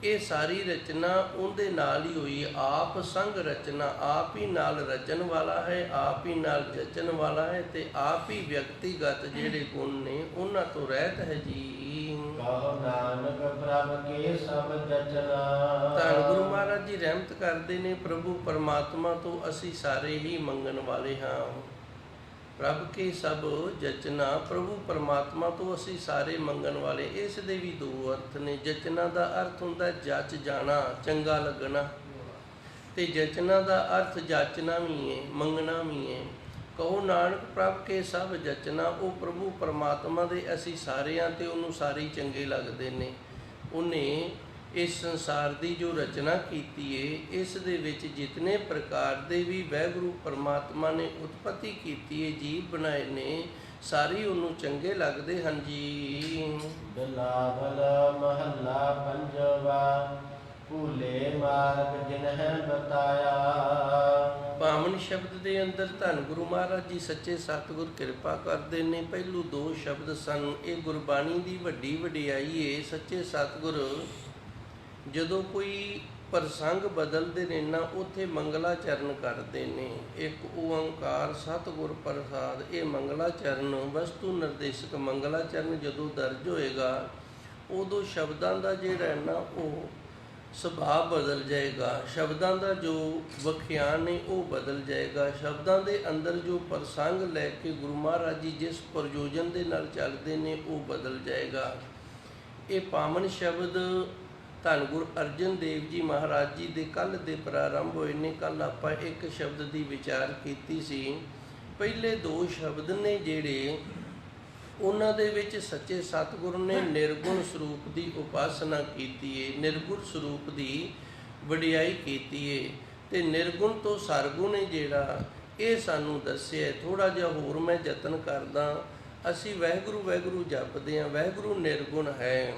ਇਹ ਸਾਰੀ ਰਚਨਾ ਉਹਦੇ ਨਾਲ ਹੀ ਹੋਈ। ਆਪ ਸੰਗ ਰਚਨਾ, ਆਪ ਹੀ ਨਾਲ ਰਚਨ ਵਾਲਾ ਹੈ, ਆਪ ਹੀ ਨਾਲ ਜਚਨ ਵਾਲਾ ਹੈ ਤੇ ਆਪ ਹੀ ਵਿਅਕਤੀਗਤ ਜਿਹੜੇ ਗੁਣ ਨੇ ਉਹਨਾਂ ਤੋਂ ਰਹਿਤ ਹੈ ਜੀ। ਕਹੋ ਨਾਨਕ ਪ੍ਰਭ ਕੇ ਸਭ ਜਚਨਾ। ਧੰਨ ਗੁਰੂ ਮਹਾਰਾਜ ਜੀ ਰਹਿਮਤ ਕਰਦੇ ਨੇ, ਪ੍ਰਭੂ ਪਰਮਾਤਮਾ ਤੋਂ ਅਸੀਂ ਸਾਰੇ ਹੀ ਮੰਗਣ ਵਾਲੇ ਹਾਂ। ਪ੍ਰਭ ਕੇ ਸਭ ਜਚਨਾ, ਪ੍ਰਭੂ ਪਰਮਾਤਮਾ ਤੋਂ ਅਸੀਂ ਸਾਰੇ ਮੰਗਣ ਵਾਲੇ। ਇਸ ਦੇ ਵੀ ਦੋ ਅਰਥ ਨੇ। ਜਚਨਾ ਦਾ ਅਰਥ ਹੁੰਦਾ ਜਚ ਜਾਣਾ, ਚੰਗਾ ਲੱਗਣਾ, ਤੇ ਜਚਨਾ ਦਾ ਅਰਥ ਜਾਚਣਾ ਵੀ ਹੈ, ਮੰਗਣਾ ਵੀ ਹੈ। ਕਹੋ ਨਾਨਕ ਪ੍ਰਭ ਕੇ ਸਭ ਜਚਨਾ, ਉਹ ਪ੍ਰਭੂ ਪਰਮਾਤਮਾ ਦੇ ਅਸੀਂ ਸਾਰੇ ਹਾਂ ਤੇ ਉਹਨੂੰ ਸਾਰੇ ਹੀ ਚੰਗੇ ਲੱਗਦੇ ਨੇ। ਉਹਨੇ ਇਸ ਸੰਸਾਰ ਦੀ ਜੋ ਰਚਨਾ ਕੀਤੀ ਹੈ, ਇਸ ਦੇ ਵਿੱਚ ਜਿਤਨੇ ਪ੍ਰਕਾਰ ਦੇ ਵੀ ਵਾਹਿਗੁਰੂ ਪਰਮਾਤਮਾ ਨੇ ਉਤਪਤੀ ਕੀਤੀ ਹੈ, ਜੀਵ ਬਣਾਏ ਨੇ, ਸਾਰੇ ਉਹਨੂੰ ਚੰਗੇ ਲੱਗਦੇ ਹਨ ਜੀ। ਬਿਲਾਵਲ ਮਹੱਲਾ ਪੰਜਵਾ, ਭੂਲੇ ਮਾਰਗ ਜਿਨਹਿ ਬਤਾਇਆ। ਪਾਵਨ ਸ਼ਬਦ ਦੇ ਅੰਦਰ ਧੰਨ ਗੁਰੂ ਮਹਾਰਾਜ ਜੀ ਸੱਚੇ ਸਤਿਗੁਰ ਕਿਰਪਾ ਕਰਦੇ ਨੇ। ਪਹਿਲੂ ਦੋ ਸ਼ਬਦ ਸਨ, ਇਹ ਗੁਰਬਾਣੀ ਦੀ ਵੱਡੀ ਵਡਿਆਈ ਹੈ। ਸੱਚੇ ਸਤਿਗੁਰ ਜਦੋਂ ਕੋਈ ਪ੍ਰਸੰਗ ਬਦਲਦੇ ਨੇ ਨਾ, ਉੱਥੇ ਮੰਗਲਾਚਰਨ ਕਰਦੇ ਨੇ। ਇੱਕ ਓੰਕਾਰ ਸਤਿਗੁਰ ਪ੍ਰਸਾਦ, ਇਹ ਮੰਗਲਾਚਰਨ, ਵਸਤੂ ਨਿਰਦੇਸ਼ਕ ਮੰਗਲਾਚਰਨ ਜਦੋਂ ਦਰਜ ਹੋਏਗਾ, ਉਦੋਂ ਸ਼ਬਦਾਂ ਦਾ ਜਿਹੜਾ ਨਾ ਉਹ ਸੁਭਾਅ ਬਦਲ ਜਾਏਗਾ। ਸ਼ਬਦਾਂ ਦਾ ਜੋ ਵਿਖਿਆਨ ਹੈ ਉਹ ਬਦਲ ਜਾਏਗਾ। ਸ਼ਬਦਾਂ ਦੇ ਅੰਦਰ ਜੋ ਪ੍ਰਸੰਗ ਲੈ ਕੇ ਗੁਰੂ ਮਹਾਰਾਜ ਜੀ ਜਿਸ ਪ੍ਰਯੋਜਨ ਦੇ ਨਾਲ ਚੱਲਦੇ ਨੇ ਉਹ ਬਦਲ ਜਾਏਗਾ। ਇਹ ਪਾਵਨ ਸ਼ਬਦ ਧੰਨ ਗੁਰੂ ਅਰਜਨ ਦੇਵ ਜੀ ਮਹਾਰਾਜ ਜੀ ਦੇ ਕੱਲ੍ਹ ਦੇ ਪ੍ਰਾਰੰਭ ਹੋਏ ਨੇ। ਕੱਲ੍ਹ ਆਪਾਂ ਇੱਕ ਸ਼ਬਦ ਦੀ ਵਿਚਾਰ ਕੀਤੀ ਸੀ। ਪਹਿਲੇ ਦੋ ਸ਼ਬਦ ਨੇ ਜਿਹੜੇ, ਉਹਨਾਂ ਦੇ ਵਿੱਚ ਸੱਚੇ ਸਤਿਗੁਰੂ ਨੇ ਨਿਰਗੁਣ ਸਰੂਪ ਦੀ ਉਪਾਸਨਾ ਕੀਤੀ ਹੈ, ਨਿਰਗੁਣ ਸਰੂਪ ਦੀ ਵਡਿਆਈ ਕੀਤੀ ਹੈ। ਤੇ ਨਿਰਗੁਣ ਤੋਂ ਸਰਗੁਣ ਹੈ ਜਿਹੜਾ, ਇਹ ਸਾਨੂੰ ਦੱਸਿਆ। ਥੋੜ੍ਹਾ ਜਿਹਾ ਹੋਰ ਮੈਂ ਯਤਨ ਕਰਦਾ। ਅਸੀਂ ਵਾਹਿਗੁਰੂ ਵਾਹਿਗੁਰੂ ਜਪਦੇ ਹਾਂ, ਵਾਹਿਗੁਰੂ ਨਿਰਗੁਣ ਹੈ,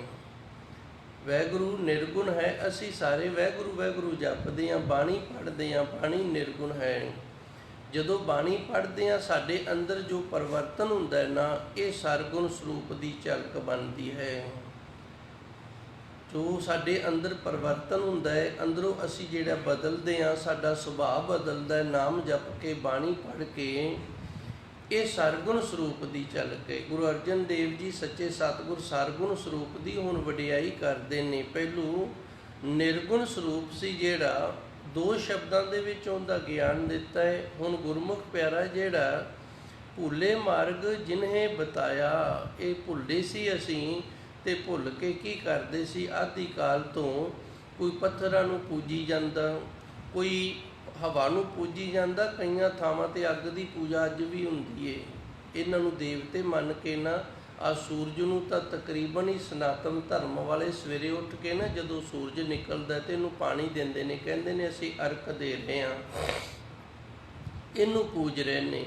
ਵਾਹਿਗੁਰੂ ਨਿਰਗੁਣ ਹੈ। ਅਸੀਂ ਸਾਰੇ ਵਾਹਿਗੁਰੂ ਵਾਹਿਗੁਰੂ ਜਪਦੇ ਹਾਂ, ਬਾਣੀ ਪੜ੍ਹਦੇ ਹਾਂ, ਬਾਣੀ ਨਿਰਗੁਣ ਹੈ। ਜਦੋਂ ਬਾਣੀ ਪੜ੍ਹਦੇ ਹਾਂ, ਸਾਡੇ ਅੰਦਰ ਜੋ ਪਰਿਵਰਤਨ ਹੁੰਦਾ ਹੈ ਨਾ, ਇਹ ਸਰਗੁਣ ਸਰੂਪ ਦੀ ਝਲਕ ਬਣਦੀ ਹੈ। ਜੋ ਸਾਡੇ ਅੰਦਰ ਪਰਿਵਰਤਨ ਹੁੰਦਾ ਹੈ, ਅੰਦਰੋਂ ਅਸੀਂ ਜਿਹੜਾ ਬਦਲਦੇ ਹਾਂ, ਸਾਡਾ ਸੁਭਾਅ ਬਦਲਦਾ ਹੈ ਨਾਮ ਜਪ ਕੇ, ਬਾਣੀ ਪੜ੍ਹ ਕੇ, ਇਹ ਸਰਗੁਣ ਸਰੂਪ ਦੀ ਝਲਕ ਹੈ। ਗੁਰੂ ਅਰਜਨ ਦੇਵ ਜੀ ਸੱਚੇ ਸਤਿਗੁਰ ਸਰਗੁਣ ਸਰੂਪ ਦੀ ਹੁਣ ਵਡਿਆਈ ਕਰਦੇ ਨੇ। ਪਹਿਲੂ ਨਿਰਗੁਣ ਸਰੂਪ ਸੀ ਜਿਹੜਾ, ਦੋ ਸ਼ਬਦਾਂ ਦੇ ਵਿੱਚ ਉਹਦਾ ਗਿਆਨ ਦਿੱਤਾ ਹੈ। ਹੁਣ ਗੁਰਮੁਖ ਪਿਆਰਾ ਜਿਹੜਾ, ਭੁੱਲੇ ਮਾਰਗ ਜਿਨਹੇ ਬਤਾਇਆ, ਇਹ ਭੁੱਲੇ ਸੀ ਅਸੀਂ ਤੇ ਭੁੱਲ ਕੇ ਕੀ ਕਰਦੇ ਸੀ, ਆਦਿ ਕਾਲ ਤੋਂ ਕੋਈ ਪੱਥਰਾਂ ਨੂੰ ਪੂਜੀ ਜਾਂਦਾ, ਕੋਈ ਹਵਾ ਨੂੰ ਪੂਜੀ ਜਾਂਦਾ, ਕਈਆਂ ਥਾਵਾਂ ਤੇ ਅੱਗ ਦੀ ਪੂਜਾ ਅੱਜ ਵੀ ਹੁੰਦੀ ਏ। ਇਹਨਾਂ ਨੂੰ ਦੇਵਤੇ ਮੰਨ ਕੇ ਨਾ, ਆ ਸੂਰਜ ਨੂੰ ਤਾਂ ਤਕਰੀਬਨ ਹੀ ਸਨਾਤਨ ਧਰਮ ਵਾਲੇ ਸਵੇਰੇ ਉੱਠ ਕੇ ਨਾ, ਜਦੋਂ ਸੂਰਜ ਨਿਕਲਦਾ ਤੇ ਇਹਨੂੰ ਪਾਣੀ ਦਿੰਦੇ ਨੇ, ਕਹਿੰਦੇ ਨੇ ਅਸੀਂ ਅਰਕ ਦੇ ਰਹੇ ਹਾਂ, ਇਹਨੂੰ ਪੂਜ ਰਹੇ ਨੇ।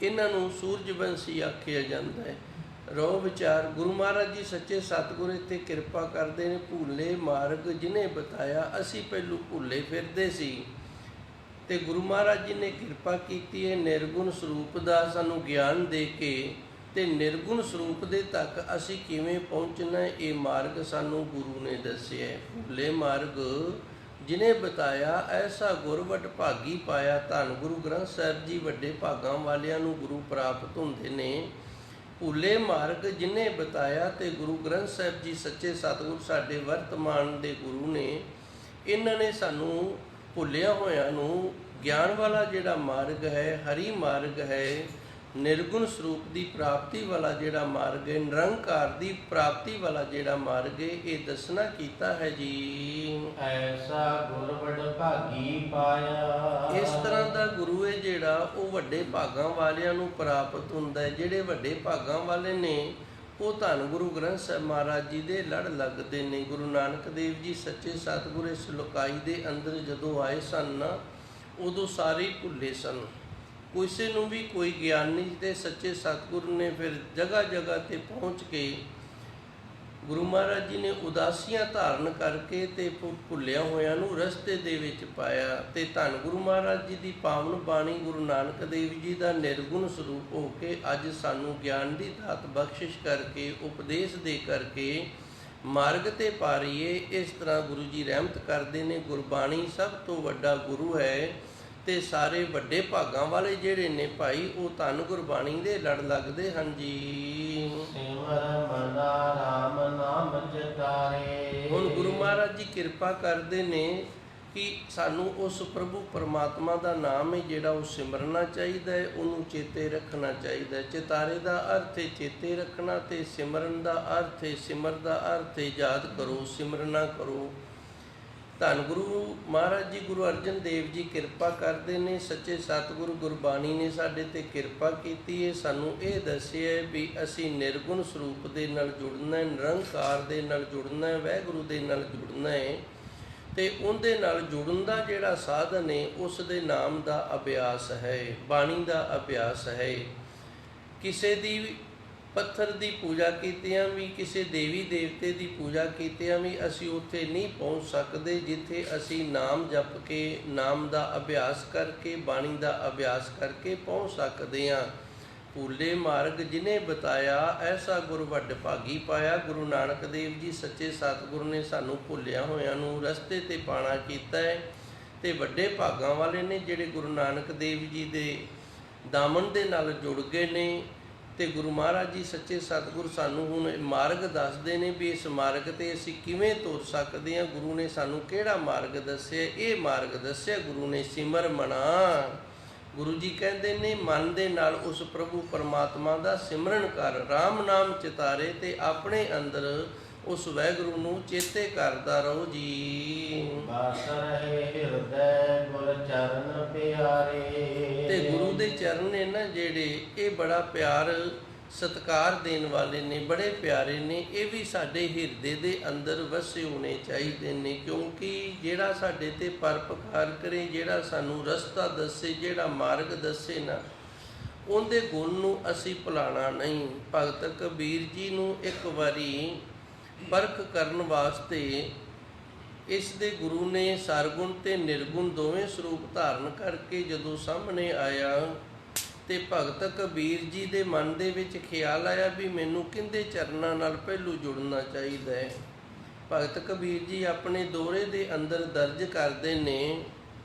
ਇਹਨਾਂ ਨੂੰ ਸੂਰਜਵੰਸ਼ੀ ਆਖਿਆ ਜਾਂਦਾ ਹੈ। ਰੋ ਵਿਚਾਰ ਗੁਰੂ ਮਹਾਰਾਜ ਜੀ ਸੱਚੇ ਸਤਿਗੁਰ ਇੱਥੇ ਕਿਰਪਾ ਕਰਦੇ ਨੇ। ਭੁੱਲੇ ਮਾਰਗ ਜਿਹਨੇ ਬਤਾਇਆ, ਅਸੀਂ ਪਹਿਲੂ ਭੁੱਲੇ ਫਿਰਦੇ ਸੀ ਤੇ ਗੁਰੂ ਮਹਾਰਾਜ ਜੀ ਨੇ ਕਿਰਪਾ ਕੀਤੀ ਹੈ ਨਿਰਗੁਣ ਸਰੂਪ ਦਾ ਸਾਨੂੰ ਗਿਆਨ ਦੇ ਕੇ, ਤੇ ਨਿਰਗੁਣ ਸਰੂਪ ਦੇ ਤੱਕ ਅਸੀਂ ਕਿਵੇਂ ਪਹੁੰਚਣਾ, ਇਹ ਮਾਰਗ ਸਾਨੂੰ ਗੁਰੂ ਨੇ ਦੱਸਿਆ। ਭੁੱਲੇ ਮਾਰਗ ਜਿਹਨੇ ਬਤਾਇਆ, ਐਸਾ ਗੁਰਵਟ ਭਾਗੀ ਪਾਇਆ। ਧੰਨ ਗੁਰੂ ਗ੍ਰੰਥ ਸਾਹਿਬ ਜੀ ਵੱਡੇ ਭਾਗਾਂ ਵਾਲਿਆਂ ਨੂੰ ਗੁਰੂ ਪ੍ਰਾਪਤ ਹੁੰਦੇ ਨੇ ਭੁੱਲੇ ਮਾਰਗ ਜਿਨੇ ਬਤਾਇਆ। ਤੇ ਗੁਰੂ ਗ੍ਰੰਥ ਸਾਹਿਬ ਜੀ ਸੱਚੇ ਸਤਿਗੁਰ ਸਾਡੇ ਵਰਤਮਾਨ ਦੇ ਗੁਰੂ ਨੇ, ਇਹਨਾਂ ਨੇ ਸਾਨੂੰ ਭੁੱਲਿਆ ਹੋਇਆਂ ਨੂੰ ਗਿਆਨ ਵਾਲਾ ਜਿਹੜਾ ਮਾਰਗ ਹੈ, ਹਰੀ ਮਾਰਗ ਹੈ, ਨਿਰਗੁਣ ਸਰੂਪ ਦੀ ਪ੍ਰਾਪਤੀ ਵਾਲਾ ਜਿਹੜਾ ਮਾਰਗ ਹੈ, ਨਿਰੰਕਾਰ ਦੀ ਪ੍ਰਾਪਤੀ ਵਾਲਾ ਜਿਹੜਾ ਮਾਰਗ ਹੈ, ਇਹ ਦੱਸਣਾ ਕੀਤਾ ਹੈ ਜੀ। ਐਸਾ ਗੁਰ ਵਡ ਭਾਗੀ ਪਾਇਆ। ਇਸ ਤਰ੍ਹਾਂ ਦਾ ਗੁਰੂ ਹੈ ਜਿਹੜਾ ਉਹ ਵੱਡੇ ਭਾਗਾਂ ਵਾਲਿਆਂ ਨੂੰ ਪ੍ਰਾਪਤ ਹੁੰਦਾ ਹੈ। ਜਿਹੜੇ ਵੱਡੇ ਭਾਗਾਂ ਵਾਲੇ ਨੇ ਉਹ ਧੰਨ ਗੁਰੂ ਗ੍ਰੰਥ ਸਾਹਿਬ ਮਹਾਰਾਜ ਜੀ ਦੇ ਲੜ ਲੱਗਦੇ ਨੇ। ਗੁਰੂ ਨਾਨਕ ਦੇਵ ਜੀ ਸੱਚੇ ਸਤਿਗੁਰ ਇਸ ਲੋਕਾਈ ਦੇ ਅੰਦਰ ਜਦੋਂ ਆਏ ਸਨ ਨਾ, ਉਦੋਂ ਸਾਰੇ ਭੁੱਲੇ ਸਨ। ਕਿਸੇ ਨੂੰ ਵੀ ਕੋਈ ਗਿਆਨ ਨਹੀਂ ਤੇ ਸੱਚੇ ਸਤਿਗੁਰ ਨੇ ਫਿਰ ਜਗ੍ਹਾ ਜਗ੍ਹਾ ਤੇ ਪਹੁੰਚ ਕੇ ਗੁਰੂ ਮਹਾਰਾਜ ਜੀ ਨੇ ਉਦਾਸੀਆਂ ਧਾਰਨ ਕਰਕੇ ਤੇ ਭੁੱਲਿਆ ਹੋਇਆਂ ਨੂੰ ਰਸਤੇ ਦੇ ਵਿੱਚ ਪਾਇਆ। ਤੇ ਧੰਨ ਗੁਰੂ ਮਹਾਰਾਜ ਜੀ ਦੀ ਪਾਵਨ ਬਾਣੀ ਗੁਰੂ ਨਾਨਕ ਦੇਵ ਜੀ ਦਾ ਨਿਰਗੁਣ ਸਰੂਪ ਹੋ ਕੇ ਅੱਜ ਸਾਨੂੰ ਗਿਆਨ ਦੀ ਦਾਤ ਬਖਸ਼ਿਸ਼ ਕਰਕੇ, ਉਪਦੇਸ਼ ਦੇ ਕਰਕੇ ਮਾਰਗ ਤੇ ਪਾ ਰਹੀਏ। ਇਸ ਤਰ੍ਹਾਂ ਗੁਰੂ ਜੀ ਰਹਿਮਤ ਕਰਦੇ ਨੇ। ਗੁਰਬਾਣੀ ਸਭ ਤੋਂ ਵੱਡਾ ਗੁਰੂ ਹੈ ਤੇ ਸਾਰੇ ਵੱਡੇ ਭਾਗਾਂ ਵਾਲੇ ਜਿਹੜੇ ਨੇ ਭਾਈ, ਉਹ ਧੰਨ ਗੁਰਬਾਣੀ ਦੇ ਲੜ ਲੱਗਦੇ ਹਨ ਜੀ। ਸਿਮਰ ਮਨਾ ਰਾਮ ਨਾਮ ਚਿਤਾਰੇ। ਹੁਣ ਗੁਰੂ ਮਹਾਰਾਜ ਜੀ ਕਿਰਪਾ ਕਰਦੇ ਨੇ ਕਿ ਸਾਨੂੰ ਉਸ ਪ੍ਰਭੂ ਪਰਮਾਤਮਾ ਦਾ ਨਾਮ ਹੈ ਜਿਹੜਾ ਉਹ ਸਿਮਰਨਾ ਚਾਹੀਦਾ ਹੈ, ਉਹਨੂੰ ਚੇਤੇ ਰੱਖਣਾ ਚਾਹੀਦਾ ਹੈ। ਚਿਤਾਰੇ ਦਾ ਅਰਥ ਹੈ ਚੇਤੇ ਰੱਖਣਾ, ਤੇ ਸਿਮਰਨ ਦਾ ਅਰਥ ਹੈ, ਸਿਮਰ ਦਾ ਅਰਥ ਹੈ ਯਾਦ ਕਰੋ, ਸਿਮਰਨਾ ਕਰੋ। ਧੰਨ ਗੁਰੂ ਮਹਾਰਾਜ ਜੀ ਗੁਰੂ ਅਰਜਨ ਦੇਵ ਜੀ ਕਿਰਪਾ ਕਰਦੇ ਨੇ। ਸੱਚੇ ਸਤਿਗੁਰੂ ਗੁਰਬਾਣੀ ਨੇ ਸਾਡੇ ਤੇ ਕਿਰਪਾ ਕੀਤੀ ਹੈ। ਸਾਨੂੰ ਇਹ ਦੱਸਿਆ ਵੀ ਅਸੀਂ ਨਿਰਗੁਣ ਸਰੂਪ ਦੇ ਨਾਲ ਜੁੜਨਾ ਹੈ, ਨਿਰੰਕਾਰ ਦੇ ਨਾਲ ਜੁੜਨਾ ਹੈ, ਵਾਹਿਗੁਰੂ ਦੇ ਨਾਲ ਜੁੜਨਾ ਹੈ। ਤੇ ਉਹਦੇ ਨਾਲ ਜੁੜਨ ਦਾ ਜਿਹੜਾ ਸਾਧਨ ਹੈ ਉਸ ਦੇ ਨਾਮ ਦਾ ਅਭਿਆਸ ਹੈ, ਬਾਣੀ ਦਾ ਅਭਿਆਸ ਹੈ। ਕਿਸੇ ਦੀ ਪੱਥਰ ਦੀ ਪੂਜਾ ਕੀਤਿਆਂ ਵੀ, ਕਿਸੇ ਦੇਵੀ ਦੇਵਤੇ ਦੀ ਪੂਜਾ ਕੀਤਿਆਂ ਵੀ ਅਸੀਂ ਉੱਥੇ ਨਹੀਂ ਪਹੁੰਚ ਸਕਦੇ ਜਿੱਥੇ ਅਸੀਂ ਨਾਮ ਜਪ ਕੇ, ਨਾਮ ਦਾ ਅਭਿਆਸ ਕਰਕੇ, ਬਾਣੀ ਦਾ ਅਭਿਆਸ ਕਰਕੇ ਪਹੁੰਚ ਸਕਦੇ ਹਾਂ। ਭੁੱਲੇ ਮਾਰਗ ਜਿਨੇ ਬਤਾਇਆ, ਐਸਾ ਗੁਰ ਵੱਡ ਭਾਗੀ ਪਾਇਆ। ਗੁਰੂ ਨਾਨਕ ਦੇਵ ਜੀ ਸੱਚੇ ਸਤਿਗੁਰ ਨੇ ਸਾਨੂੰ ਭੁੱਲਿਆ ਹੋਇਆਂ ਨੂੰ ਰਸਤੇ ਤੇ ਪਾਣਾ ਕੀਤਾ ਹੈ। ਤੇ ਵੱਡੇ ਭਾਗਾਂ ਵਾਲੇ ਨੇ ਜਿਹੜੇ ਗੁਰੂ ਨਾਨਕ ਦੇਵ ਜੀ ਦੇ ਦਾਮਨ ਦੇ ਨਾਲ ਜੁੜ ਗਏ ਨੇ। ਤੇ ਗੁਰੂ ਮਹਾਰਾਜ ਜੀ ਸੱਚੇ ਸਤਿਗੁਰ ਸਾਨੂੰ ਹੁਣ ਮਾਰਗ ਦੱਸਦੇ ਨੇ ਵੀ ਇਸ ਮਾਰਗ ਤੇ ਅਸੀਂ ਕਿਵੇਂ ਤੁਰ ਸਕਦੇ ਹਾਂ। ਗੁਰੂ ਨੇ ਸਾਨੂੰ ਕਿਹੜਾ ਮਾਰਗ ਦੱਸਿਆ? ਇਹ ਮਾਰਗ ਦੱਸਿਆ ਗੁਰੂ ਨੇ, ਸਿਮਰ ਮਨਾ। ਗੁਰੂ ਜੀ ਕਹਿੰਦੇ ਨੇ ਮਨ ਦੇ ਨਾਲ ਉਸ ਪ੍ਰਭੂ ਪਰਮਾਤਮਾ ਦਾ ਸਿਮਰਨ ਕਰ, ਰਾਮ ਨਾਮ ਚਿਤਾਰੇ, ਤੇ ਆਪਣੇ ਅੰਦਰ ਉਸ ਵਾਹਿਗੁਰੂ ਨੂੰ ਚੇਤੇ ਕਰਦਾ ਰਹੋ ਜੀ। ਬਸ ਰਹੇ ਹਿਰਦੈ ਗੁਰ ਚਰਨ ਪਿਆਰੇ। ਤੇ ਗੁਰੂ ਦੇ ਚਰਨ ਨੇ ਨਾ ਜਿਹੜੇ, ਇਹ ਬੜਾ ਪਿਆਰ ਸਤਿਕਾਰ ਦੇਣ ਵਾਲੇ ਨੇ, ਬੜੇ ਪਿਆਰੇ ਨੇ। ਇਹ ਵੀ ਸਾਡੇ ਹਿਰਦੇ ਦੇ ਅੰਦਰ ਵਸੇ ਹੋਣੇ ਚਾਹੀਦੇ ਨੇ, ਕਿਉਂਕਿ ਜਿਹੜਾ ਸਾਡੇ ਤੇ ਪਰਉਪਕਾਰ ਕਰੇ, ਜਿਹੜਾ ਸਾਨੂੰ ਰਸਤਾ ਦੱਸੇ, ਜਿਹੜਾ ਮਾਰਗ ਦੱਸੇ ਨਾ, ਉਹਦੇ ਗੁਣ ਨੂੰ ਅਸੀਂ ਭੁਲਾਣਾ ਨਹੀਂ। ਭਗਤ ਕਬੀਰ ਜੀ ਨੂੰ ਇੱਕ ਵਾਰੀ ਪਰਖ ਕਰਨ ਵਾਸਤੇ ਇਸ ਦੇ ਗੁਰੂ ਨੇ ਸਰਗੁਣ ਤੇ ਨਿਰਗੁਣ ਦੋਵੇਂ ਸਰੂਪ ਧਾਰਨ ਕਰਕੇ ਜਦੋਂ ਸਾਹਮਣੇ ਆਇਆ, ਤੇ ਭਗਤ ਕਬੀਰ ਜੀ ਦੇ ਮਨ ਦੇ ਵਿੱਚ ਖਿਆਲ ਆਇਆ ਵੀ ਮੈਨੂੰ ਕਿਹਦੇ ਚਰਨਾਂ ਨਾਲ ਪਹਿਲੂ ਜੁੜਨਾ ਚਾਹੀਦਾ ਹੈ। ਭਗਤ ਕਬੀਰ ਜੀ ਆਪਣੇ ਦੋਹਰੇ ਦੇ ਅੰਦਰ ਦਰਜ ਕਰਦੇ ਨੇ,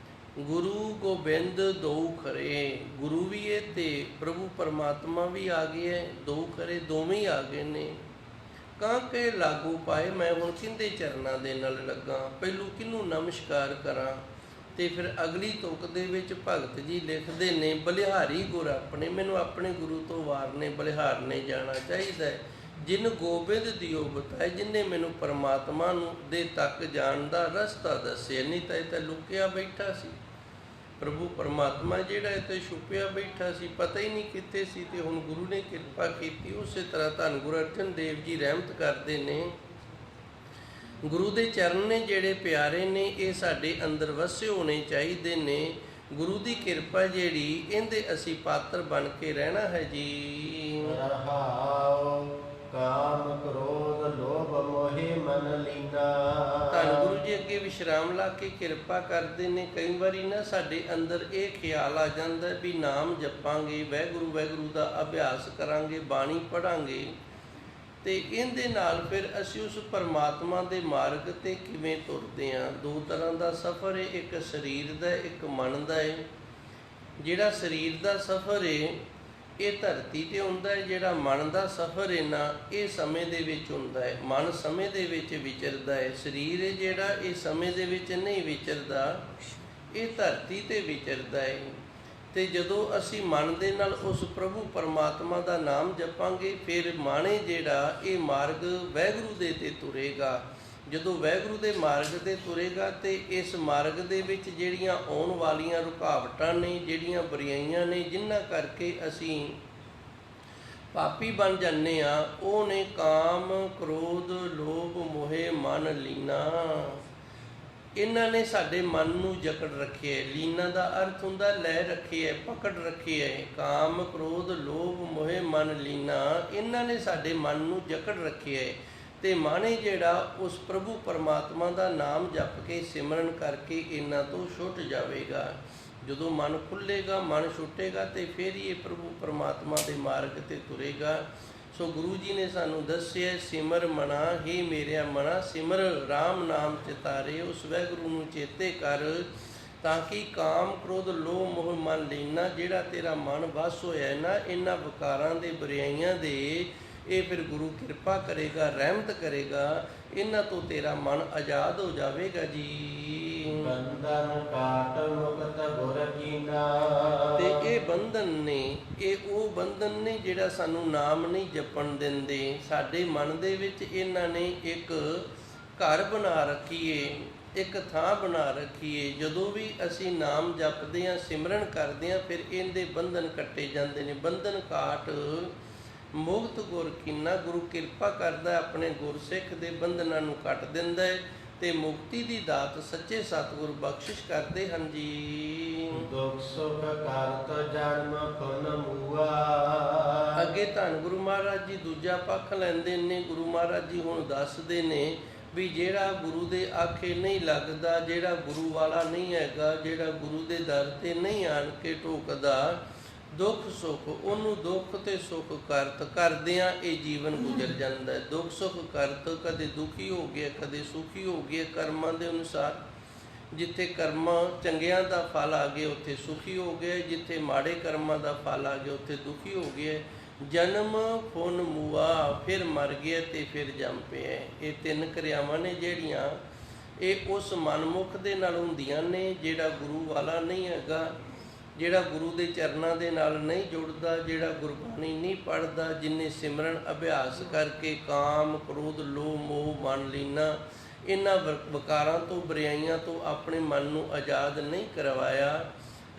ਗੁਰੂ ਗੋਬਿੰਦ ਦੋ ਖਰੇ। ਗੁਰੂ ਵੀ ਹੈ ਤੇ ਪ੍ਰਭੂ ਪਰਮਾਤਮਾ ਵੀ ਆ ਗਿਆ ਹੈ, ਦੋ ਖਰੇ ਦੋਵੇਂ ਆ ਗਏ ਨੇ। ਕਾਂਕੇ ਲਾਗੂ ਪਾਏ, ਮੈਂ ਹੁਣ ਕਿਹਦੇ ਚਰਨਾਂ ਦੇ ਨਾਲ ਲੱਗਾ, ਪਹਿਲੂ ਕਿਹਨੂੰ ਨਮਸਕਾਰ ਕਰਾਂ। ਤੇ ਫਿਰ ਅਗਲੀ ਤੁਕ ਦੇ ਵਿੱਚ ਭਗਤ ਜੀ ਲਿਖਦੇ ਨੇ, ਬਲਿਹਾਰੀ ਗੁਰ ਆਪਣੇ, ਮੈਨੂੰ ਆਪਣੇ ਗੁਰੂ ਤੋਂ ਵਾਰਨੇ ਬਲਿਹਾਰਨੇ ਜਾਣਾ ਚਾਹੀਦਾ ਹੈ। ਜਿਨ ਗੋਬਿੰਦ ਦਿਓ ਬਤਾਏ, ਜਿਨੇ ਮੈਨੂੰ ਪਰਮਾਤਮਾ ਨੂੰ ਦੇ ਤੱਕ ਜਾਣ ਦਾ ਰਸਤਾ ਦੱਸਿਆ। ਨਹੀਂ ਤਾਂ ਇਹ ਤਾਂ ਲੁਕਿਆ ਬੈਠਾ ਸੀ, ਪ੍ਰਭੂ ਪਰਮਾਤਮਾ ਜਿਹੜਾ ਇੱਥੇ ਛੁਪਿਆ ਬੈਠਾ ਸੀ, ਪਤਾ ਹੀ ਨਹੀਂ ਕਿੱਥੇ ਸੀ। ਤੇ ਹੁਣ ਗੁਰੂ ਨੇ ਕਿਰਪਾ ਕੀਤੀ। ਉਸੇ ਤਰ੍ਹਾਂ ਧੰਨ ਗੁਰੂ ਅਰਜਨ ਦੇਵ ਜੀ ਰਹਿਮਤ ਕਰਦੇ ਨੇ। ਗੁਰੂ ਦੇ ਚਰਨ ਨੇ ਜਿਹੜੇ ਪਿਆਰੇ ਨੇ, ਇਹ ਸਾਡੇ ਅੰਦਰ ਵਸੇ ਹੋਣੇ ਚਾਹੀਦੇ ਨੇ। ਗੁਰੂ ਦੀ ਕਿਰਪਾ ਜਿਹੜੀ, ਇਹਦੇ ਅਸੀਂ ਪਾਤਰ ਬਣ ਕੇ ਰਹਿਣਾ ਹੈ ਜੀ। ਰਹਾਉ ਕਾਮ ਕ੍ਰੋਧ ਲੋਭ ਮੋਹਿ ਮਨ ਲੀਨਾ। ਧੰਨ ਗੁਰੂ ਜੀ ਅੱਗੇ ਵਿਸ਼ਰਾਮ ਲਾ ਕੇ ਕਿਰਪਾ ਕਰਦੇ ਨੇ। ਕਈ ਵਾਰੀ ਨਾ ਸਾਡੇ ਅੰਦਰ ਇਹ ਖਿਆਲ ਆ ਜਾਂਦਾ ਵੀ ਨਾਮ ਜਪਾਂਗੇ, ਵਾਹਿਗੁਰੂ ਵਾਹਿਗੁਰੂ ਦਾ ਅਭਿਆਸ ਕਰਾਂਗੇ, ਬਾਣੀ ਪੜ੍ਹਾਂਗੇ, ਤੇ ਇਹਦੇ ਨਾਲ ਫਿਰ ਅਸੀਂ ਉਸ ਪਰਮਾਤਮਾ ਦੇ ਮਾਰਗ ਤੇ ਕਿਵੇਂ ਤੁਰਦੇ ਹਾਂ। ਦੋ ਤਰ੍ਹਾਂ ਦਾ ਸਫ਼ਰ ਹੈ, ਇੱਕ ਸਰੀਰ ਦਾ, ਇੱਕ ਮਨ ਦਾ ਹੈ। ਜਿਹੜਾ ਸਰੀਰ ਦਾ ਸਫ਼ਰ ਹੈ, ਇਹ ਧਰਤੀ ਤੇ ਹੁੰਦਾ ਹੈ। ਜਿਹੜਾ ਮਨ ਦਾ ਸਫ਼ਰ ਹੈ ਨਾ, ਇਹ ਸਮੇਂ ਦੇ ਵਿੱਚ ਹੁੰਦਾ ਹੈ। ਮਨ ਸਮੇਂ ਦੇ ਵਿੱਚ ਵਿਚਰਦਾ ਹੈ। ਸਰੀਰ ਹੈ ਜਿਹੜਾ, ਇਹ ਸਮੇਂ ਦੇ ਵਿੱਚ ਨਹੀਂ ਵਿਚਰਦਾ, ਇਹ ਧਰਤੀ ਤੇ ਵਿਚਰਦਾ ਹੈ। ਤੇ ਜਦੋਂ ਅਸੀਂ ਮਨ ਦੇ ਨਾਲ ਉਸ ਪ੍ਰਭੂ ਪਰਮਾਤਮਾ ਦਾ ਨਾਮ ਜਪਾਂਗੇ, ਫਿਰ ਮਨ ਹੈ ਜਿਹੜਾ, ਇਹ ਮਾਰਗ ਵਾਹਿਗੁਰੂ ਦੇ ਤੇ ਤੁਰੇਗਾ। ਜਦੋਂ ਵਾਹਿਗੁਰੂ ਦੇ ਮਾਰਗ ਤੇ ਤੁਰੇਗਾ ਤੇ ਇਸ ਮਾਰਗ ਦੇ ਵਿੱਚ ਜਿਹੜੀਆਂ ਆਉਣ ਵਾਲੀਆਂ ਰੁਕਾਵਟਾਂ ਨੇ, ਜਿਹੜੀਆਂ ਬੁਰਾਈਆਂ ਨੇ, ਜਿਨ੍ਹਾਂ ਕਰਕੇ ਅਸੀਂ ਪਾਪੀ ਬਣ ਜਾਂਦੇ ਆ, ਉਹ ਨੇ ਕਾਮ, ਕ੍ਰੋਧ, ਲੋਭ, ਮੋਹ, ਮਨ ਲੀਨਾ। ਇਹਨਾਂ ਨੇ ਸਾਡੇ ਮਨ ਨੂੰ ਜਕੜ ਰੱਖਿਆ ਹੈ। ਲੀਨਾ ਦਾ ਅਰਥ ਹੁੰਦਾ ਲੈ ਰੱਖਿਆ ਹੈ, ਪਕੜ ਰੱਖਿਆ ਹੈ। ਕਾਮ, ਕ੍ਰੋਧ, ਲੋਭ, ਮੋਹ, ਮਨ ਲੀਨਾ, ਇਹਨਾਂ ਨੇ ਸਾਡੇ ਮਨ ਨੂੰ ਜਕੜ ਰੱਖਿਆ ਹੈ। ਤੇ ਮਨ ਜਿਹੜਾ, ਉਸ ਪ੍ਰਭੂ ਪਰਮਾਤਮਾ ਦਾ ਨਾਮ ਜਪ ਕੇ ਸਿਮਰਨ ਕਰਕੇ ਇਹਨਾਂ ਤੋਂ ਛੁੱਟ ਜਾਵੇਗਾ। ਜਦੋਂ ਮਨ ਖੁੱਲ੍ਹੇਗਾ, ਮਨ ਛੁੱਟੇਗਾ, ਤੇ ਫਿਰ ਹੀ ਇਹ ਪ੍ਰਭੂ ਪਰਮਾਤਮਾ ਦੇ ਮਾਰਗ ਤੇ ਤੁਰੇਗਾ। ਸੋ ਗੁਰੂ ਜੀ ਨੇ ਸਾਨੂੰ ਦੱਸਿਆ, ਸਿਮਰ ਮਨਾ ਹੀ ਮੇਰਿਆ ਮਨਾ, ਸਿਮਰ ਰਾਮ ਨਾਮ ਚਿਤਾਰੇ। ਉਸ ਵਾਹਿਗੁਰੂ ਨੂੰ ਚੇਤੇ ਕਰ, ਤਾਂ ਕਿ ਕਾਮ, ਕ੍ਰੋਧ, ਲੋਭ, ਮੋਹ, ਮਨ ਲੀਨਾ, ਜਿਹੜਾ ਤੇਰਾ ਮਨ ਵਸ ਹੋਇਆ ਨਾ ਇਹਨਾਂ ਵਿਕਾਰਾਂ ਦੇ, ਬੁਰਾਈਆਂ ਦੇ, ਇਹ ਫਿਰ ਗੁਰੂ ਕਿਰਪਾ ਕਰੇਗਾ, ਰਹਿਮਤ ਕਰੇਗਾ, ਇਹਨਾਂ ਤੋਂ ਤੇਰਾ ਮਨ ਆਜ਼ਾਦ ਹੋ ਜਾਵੇਗਾ ਜੀ। ਬੰਧਨ ਕਾਟ ਮੁਕਤ ਗੁਰ ਕੀਨਾ। ਤੇ ਇਹ ਬੰਧਨ ਨੇ, ਇਹ ਉਹ ਬੰਧਨ ਨੇ ਜਿਹੜਾ ਸਾਨੂੰ ਨਾਮ ਨਹੀਂ ਜਪਣ ਦਿੰਦੇ। ਸਾਡੇ ਮਨ ਦੇ ਵਿੱਚ ਇਹਨਾਂ ਨੇ ਇੱਕ ਘਰ ਬਣਾ ਰੱਖੀਏ, ਇੱਕ ਥਾਂ ਬਣਾ ਰੱਖੀਏ। ਜਦੋਂ ਵੀ ਅਸੀਂ ਨਾਮ ਜਪਦੇ ਹਾਂ, ਸਿਮਰਨ ਕਰਦੇ ਹਾਂ, ਫਿਰ ਇਹਦੇ ਬੰਧਨ ਕੱਟੇ ਜਾਂਦੇ ਨੇ। ਬੰਧਨ ਕਾਟ ਮੁਕਤ ਗੁਰ ਕੀਨਾ। ਗੁਰੂ ਕਿਰਪਾ ਕਰਦਾ, ਆਪਣੇ ਗੁਰਸਿੱਖ ਦੇ ਬੰਧਨਾਂ ਨੂੰ ਕੱਟ ਦਿੰਦਾ ਹੈ ਤੇ ਮੁਕਤੀ ਦੀ ਦਾਤ ਸੱਚੇ ਸਤਿਗੁਰ ਬਖਸ਼ਿਸ਼ ਕਰਦੇ ਹਨ ਜੀ। ਦੁਖ ਸੁਖ ਕਰਤ ਜਨਮ ਫੁਨ ਮੂਆ। ਅੱਗੇ ਧੰਨ ਗੁਰੂ ਮਹਾਰਾਜ ਜੀ ਦੂਜਾ ਪੱਖ ਲੈਂਦੇ ਨੇ। ਗੁਰੂ ਮਹਾਰਾਜ ਜੀ ਹੁਣ ਦੱਸਦੇ ਨੇ ਵੀ ਜਿਹੜਾ ਗੁਰੂ ਦੇ ਆਖੇ ਨਹੀਂ ਲੱਗਦਾ, ਜਿਹੜਾ ਗੁਰੂ ਵਾਲਾ ਨਹੀਂ ਹੈਗਾ, ਜਿਹੜਾ ਗੁਰੂ ਦੇ ਦਰ ਤੇ ਨਹੀਂ ਆਣ ਕੇ ਟੋਕਦਾ, ਦੁੱਖ ਸੁੱਖ, ਉਹਨੂੰ ਦੁੱਖ ਤੇ ਸੁੱਖ ਕਰਤ ਕਰਦਿਆਂ ਇਹ ਜੀਵਨ ਗੁਜ਼ਰ ਜਾਂਦਾ ਹੈ। ਦੁੱਖ ਸੁੱਖ ਕਰਤ, ਕਦੇ ਦੁਖੀ ਹੋ ਗਿਆ, ਕਦੇ ਸੁਖੀ ਹੋ ਗਿਆ ਕਰਮਾਂ ਦੇ ਅਨੁਸਾਰ। ਜਿੱਥੇ ਕਰਮ ਚੰਗਿਆਂ ਦਾ ਫਲ ਆ ਗਿਆ, ਉੱਥੇ ਸੁਖੀ ਹੋ ਗਿਆ। ਜਿੱਥੇ ਮਾੜੇ ਕਰਮਾਂ ਦਾ ਫਲ ਆ ਗਿਆ, ਉੱਥੇ ਦੁਖੀ ਹੋ ਗਿਆ। ਜਨਮ ਫੁਨ ਮੂਆ, ਫਿਰ ਮਰ ਗਿਆ ਤੇ ਫਿਰ ਜੰਮ ਪਿਆ। ਇਹ ਤਿੰਨ ਕਿਰਿਆਵਾਂ ਨੇ ਜਿਹੜੀਆਂ ਇਹ ਉਸ ਮਨਮੁਖ ਦੇ ਨਾਲ ਹੁੰਦੀਆਂ ਨੇ, ਜਿਹੜਾ ਗੁਰੂ ਵਾਲਾ ਨਹੀਂ ਹੈਗਾ, ਜਿਹੜਾ ਗੁਰੂ ਦੇ ਚਰਨਾਂ ਦੇ ਨਾਲ ਨਹੀਂ ਜੁੜਦਾ, ਜਿਹੜਾ ਗੁਰਬਾਣੀ ਨਹੀਂ ਪੜ੍ਹਦਾ, ਜਿਨੇ ਸਿਮਰਨ ਅਭਿਆਸ ਕਰਕੇ ਕਾਮ, ਕ੍ਰੋਧ, ਲੋਭ, ਮੋਹ, ਮਨ ਲੀਨਾ, ਇਹਨਾਂ ਵਿਕਾਰਾਂ ਤੋਂ, ਬੁਰਾਈਆਂ ਤੋਂ ਆਪਣੇ ਮਨ ਨੂੰ ਆਜ਼ਾਦ ਨਹੀਂ ਕਰਵਾਇਆ।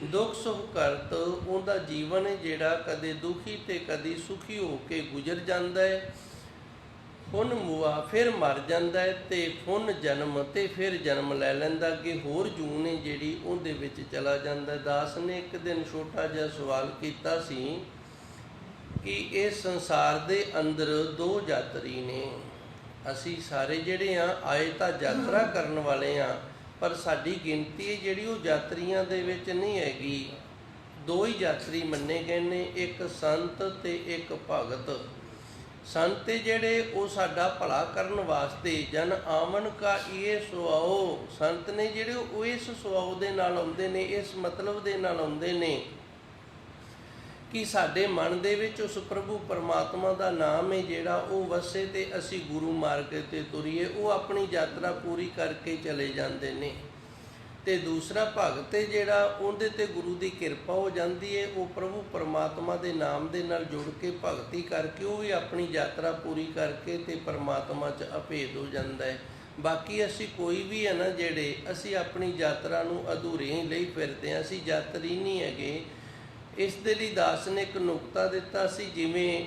ਦੁੱਖ ਸੁੱਖ ਕਰਤ, ਉਹਦਾ ਜੀਵਨ ਹੈ ਜਿਹੜਾ ਕਦੇ ਦੁਖੀ ਤੇ ਕਦੇ ਸੁਖੀ ਹੋ ਕੇ ਗੁਜ਼ਰ ਜਾਂਦਾ ਹੈ। ਫੁਨ ਮੂਆ, ਫਿਰ ਮਰ ਜਾਂਦਾ ਹੈ। ਤੇ ਫੁਨ ਜਨਮ, ਤੇ ਫਿਰ ਜਨਮ ਲੈ ਲੈਂਦਾ, ਅੱਗੇ ਹੋਰ ਜੂਨ ਹੈ ਜਿਹੜੀ ਉਹਦੇ ਵਿੱਚ ਚਲਾ ਜਾਂਦਾ। ਦਾਸ ਨੇ ਇੱਕ ਦਿਨ ਛੋਟਾ ਜਿਹਾ ਸਵਾਲ ਕੀਤਾ ਸੀ ਕਿ ਇਸ ਸੰਸਾਰ ਦੇ ਅੰਦਰ ਦੋ ਯਾਤਰੀ ਨੇ। ਅਸੀਂ ਸਾਰੇ ਜਿਹੜੇ ਆ ਆਏ ਤਾਂ ਯਾਤਰਾ ਕਰਨ ਵਾਲੇ ਆ, ਪਰ ਸਾਡੀ ਗਿਣਤੀ ਜਿਹੜੀ ਉਹ ਯਾਤਰੀਆਂ ਦੇ ਵਿੱਚ ਨਹੀਂ ਹੈਗੀ। ਦੋ ਹੀ ਯਾਤਰੀ ਮੰਨੇ ਗਏ ਨੇ, ਇੱਕ ਸੰਤ ਤੇ ਇੱਕ ਭਗਤ। ਸੰਤ ਜਿਹੜੇ ਉਹ ਸਾਡਾ ਭਲਾ ਕਰਨ ਵਾਸਤੇ, ਜਨ ਆਮਨ ਕਾ ਇਹ ਸੁਆਓ, ਸੰਤ ਨੇ ਜਿਹੜੇ ਉਹ ਇਸ ਸੁਆਓ ਦੇ ਨਾਲ ਆਉਂਦੇ ਨੇ, ਇਸ ਮਤਲਬ ਦੇ ਨਾਲ ਆਉਂਦੇ ਨੇ ਕਿ ਸਾਡੇ ਮਨ ਦੇ ਵਿੱਚ ਉਸ ਪ੍ਰਭੂ ਪਰਮਾਤਮਾ ਦਾ ਨਾਮ ਹੈ ਜਿਹੜਾ ਉਹ ਵਸੇ ਤੇ ਅਸੀਂ ਗੁਰੂ ਮਾਰਗ ਤੇ ਤੁਰੀਏ। ਉਹ ਆਪਣੀ ਯਾਤਰਾ ਪੂਰੀ ਕਰਕੇ ਚਲੇ ਜਾਂਦੇ ਨੇ। ਤੇ ਦੂਸਰਾ ਭਗਤ ਹੈ ਜਿਹੜਾ, ਉਹਦੇ ਤੇ ਗੁਰੂ ਦੀ ਕਿਰਪਾ ਹੋ ਜਾਂਦੀ ਹੈ। ਉਹ ਪ੍ਰਭੂ ਪਰਮਾਤਮਾ ਦੇ ਨਾਮ ਦੇ ਨਾਲ ਜੁੜ ਕੇ ਭਗਤੀ ਕਰਕੇ ਉਹ ਵੀ ਆਪਣੀ ਯਾਤਰਾ ਪੂਰੀ ਕਰਕੇ ਤੇ ਪਰਮਾਤਮਾ 'ਚ ਅਭੇਦ ਹੋ ਜਾਂਦਾ ਹੈ। ਬਾਕੀ ਅਸੀਂ ਕੋਈ ਵੀ ਹੈ ਨਾ ਜਿਹੜੇ, ਅਸੀਂ ਆਪਣੀ ਯਾਤਰਾ ਨੂੰ ਅਧੂਰੇ ਹੀ ਲਈ ਫਿਰਦੇ ਹਾਂ, ਅਸੀਂ ਯਾਤਰੀ ਨਹੀਂ ਹੈਗੇ। ਇਸ ਦੇ ਲਈ ਦਾਸ ਨੇ ਇੱਕ ਨੁਕਤਾ ਦਿੱਤਾ ਸੀ, ਜਿਵੇਂ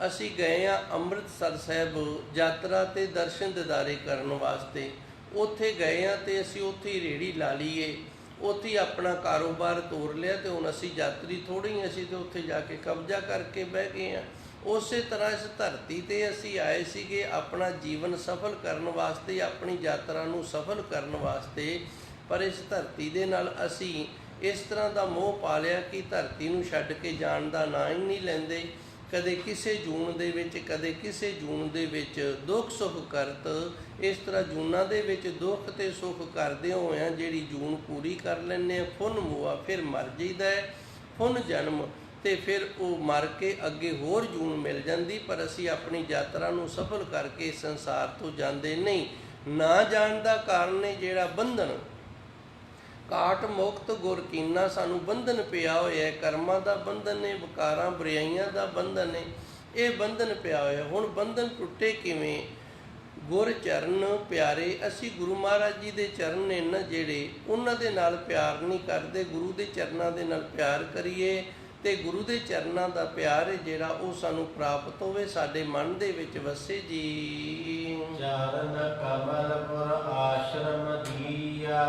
ਅਸੀਂ ਗਏ ਹਾਂ ਅੰਮ੍ਰਿਤਸਰ ਸਾਹਿਬ ਯਾਤਰਾ ਤੇ ਦਰਸ਼ਨ ਦਿਦਾਰੇ ਕਰਨ ਵਾਸਤੇ। ਉੱਥੇ ਗਏ ਹਾਂ ਤੇ ਅਸੀਂ ਉੱਥੇ ਹੀ ਰੇਹੜੀ ਲਾ ਲਈਏ, ਉੱਥੇ ਹੀ ਆਪਣਾ ਕਾਰੋਬਾਰ ਤੋਰ ਲਿਆ, ਤੇ ਹੁਣ ਅਸੀਂ ਯਾਤਰੀ ਥੋੜ੍ਹੀ, ਅਸੀਂ ਤੇ ਉੱਥੇ ਜਾ ਕੇ ਕਬਜ਼ਾ ਕਰਕੇ ਬਹਿ ਗਏ ਹਾਂ। ਉਸੇ ਤਰ੍ਹਾਂ ਇਸ ਧਰਤੀ ਤੇ ਅਸੀਂ ਆਏ ਸੀਗੇ ਆਪਣਾ ਜੀਵਨ ਸਫਲ ਕਰਨ ਵਾਸਤੇ, ਆਪਣੀ ਯਾਤਰਾ ਨੂੰ ਸਫਲ ਕਰਨ ਵਾਸਤੇ, ਪਰ ਇਸ ਧਰਤੀ ਦੇ ਨਾਲ ਅਸੀਂ ਇਸ ਤਰ੍ਹਾਂ ਦਾ ਮੋਹ ਪਾ ਲਿਆ ਕਿ ਧਰਤੀ ਨੂੰ ਛੱਡ ਕੇ ਜਾਣ ਦਾ ਨਾਂ ਹੀ ਨਹੀਂ ਲੈਂਦੇ। ਕਦੇ ਕਿਸੇ ਜੂਨ ਦੇ ਵਿੱਚ, ਕਦੇ ਕਿਸੇ ਜੂਨ ਦੇ ਵਿੱਚ ਦੁੱਖ ਸੁੱਖ ਕਰਤ, ਇਸ ਤਰ੍ਹਾਂ ਜੂਨਾਂ ਦੇ ਵਿੱਚ ਦੁੱਖ ਤੇ ਸੁੱਖ ਕਰਦੇ ਹੋਇਆਂ ਜਿਹੜੀ ਜੂਨ ਪੂਰੀ ਕਰ ਲੈਂਦੇ ਹਾਂ। ਫੁਨ ਮੂਆ, ਫਿਰ ਮਰ ਜਾਈਦਾ ਹੈ। ਫੁਨ ਜਨਮ, ਤੇ ਫਿਰ ਉਹ ਮਰ ਕੇ ਅੱਗੇ ਹੋਰ ਜੂਨ ਮਿਲ ਜਾਂਦੀ, ਪਰ ਅਸੀਂ ਆਪਣੀ ਯਾਤਰਾ ਨੂੰ ਸਫਲ ਕਰਕੇ ਸੰਸਾਰ ਤੋਂ ਜਾਂਦੇ ਨਹੀਂ। ਨਾ ਜਾਣ ਦਾ ਕਾਰਨ ਹੈ ਜਿਹੜਾ ਬੰਧਨ, ਕਾਟ ਮੁਕਤ ਗੁਰ ਕੀਨਾ, ਸਾਨੂੰ ਬੰਧਨ ਪਿਆ ਹੋਇਆ ਹੈ, ਕਰਮਾਂ ਦਾ ਬੰਧਨ ਨੇ, ਵਿਕਾਰਾਂ ਬੁਰਾਈਆਂ ਦਾ ਬੰਧਨ ਨੇ, ਇਹ ਬੰਧਨ ਪਿਆ ਹੋਇਆ। ਹੁਣ ਬੰਧਨ ਟੁੱਟੇ ਕਿਵੇਂ? ਗੁਰ ਚਰਨ ਪਿਆਰੇ, ਅਸੀਂ ਗੁਰੂ ਮਹਾਰਾਜ ਜੀ ਦੇ ਚਰਨ ਨੇ ਨਾ ਜਿਹੜੇ, ਉਹਨਾਂ ਦੇ ਨਾਲ ਪਿਆਰ ਨਹੀਂ ਕਰਦੇ। ਗੁਰੂ ਦੇ ਚਰਨਾਂ ਦੇ ਨਾਲ ਪਿਆਰ ਕਰੀਏ ਤੇ ਗੁਰੂ ਦੇ ਚਰਨਾਂ ਦਾ ਪਿਆਰ ਹੈ ਜਿਹੜਾ ਉਹ ਸਾਨੂੰ ਪ੍ਰਾਪਤ ਹੋਵੇ, ਸਾਡੇ ਮਨ ਦੇ ਵਿੱਚ ਵਸੇ ਜੀ। ਚਰਨ ਕਮਲਪੁਰ ਆਸ਼ਰਮ ਦੀਆ।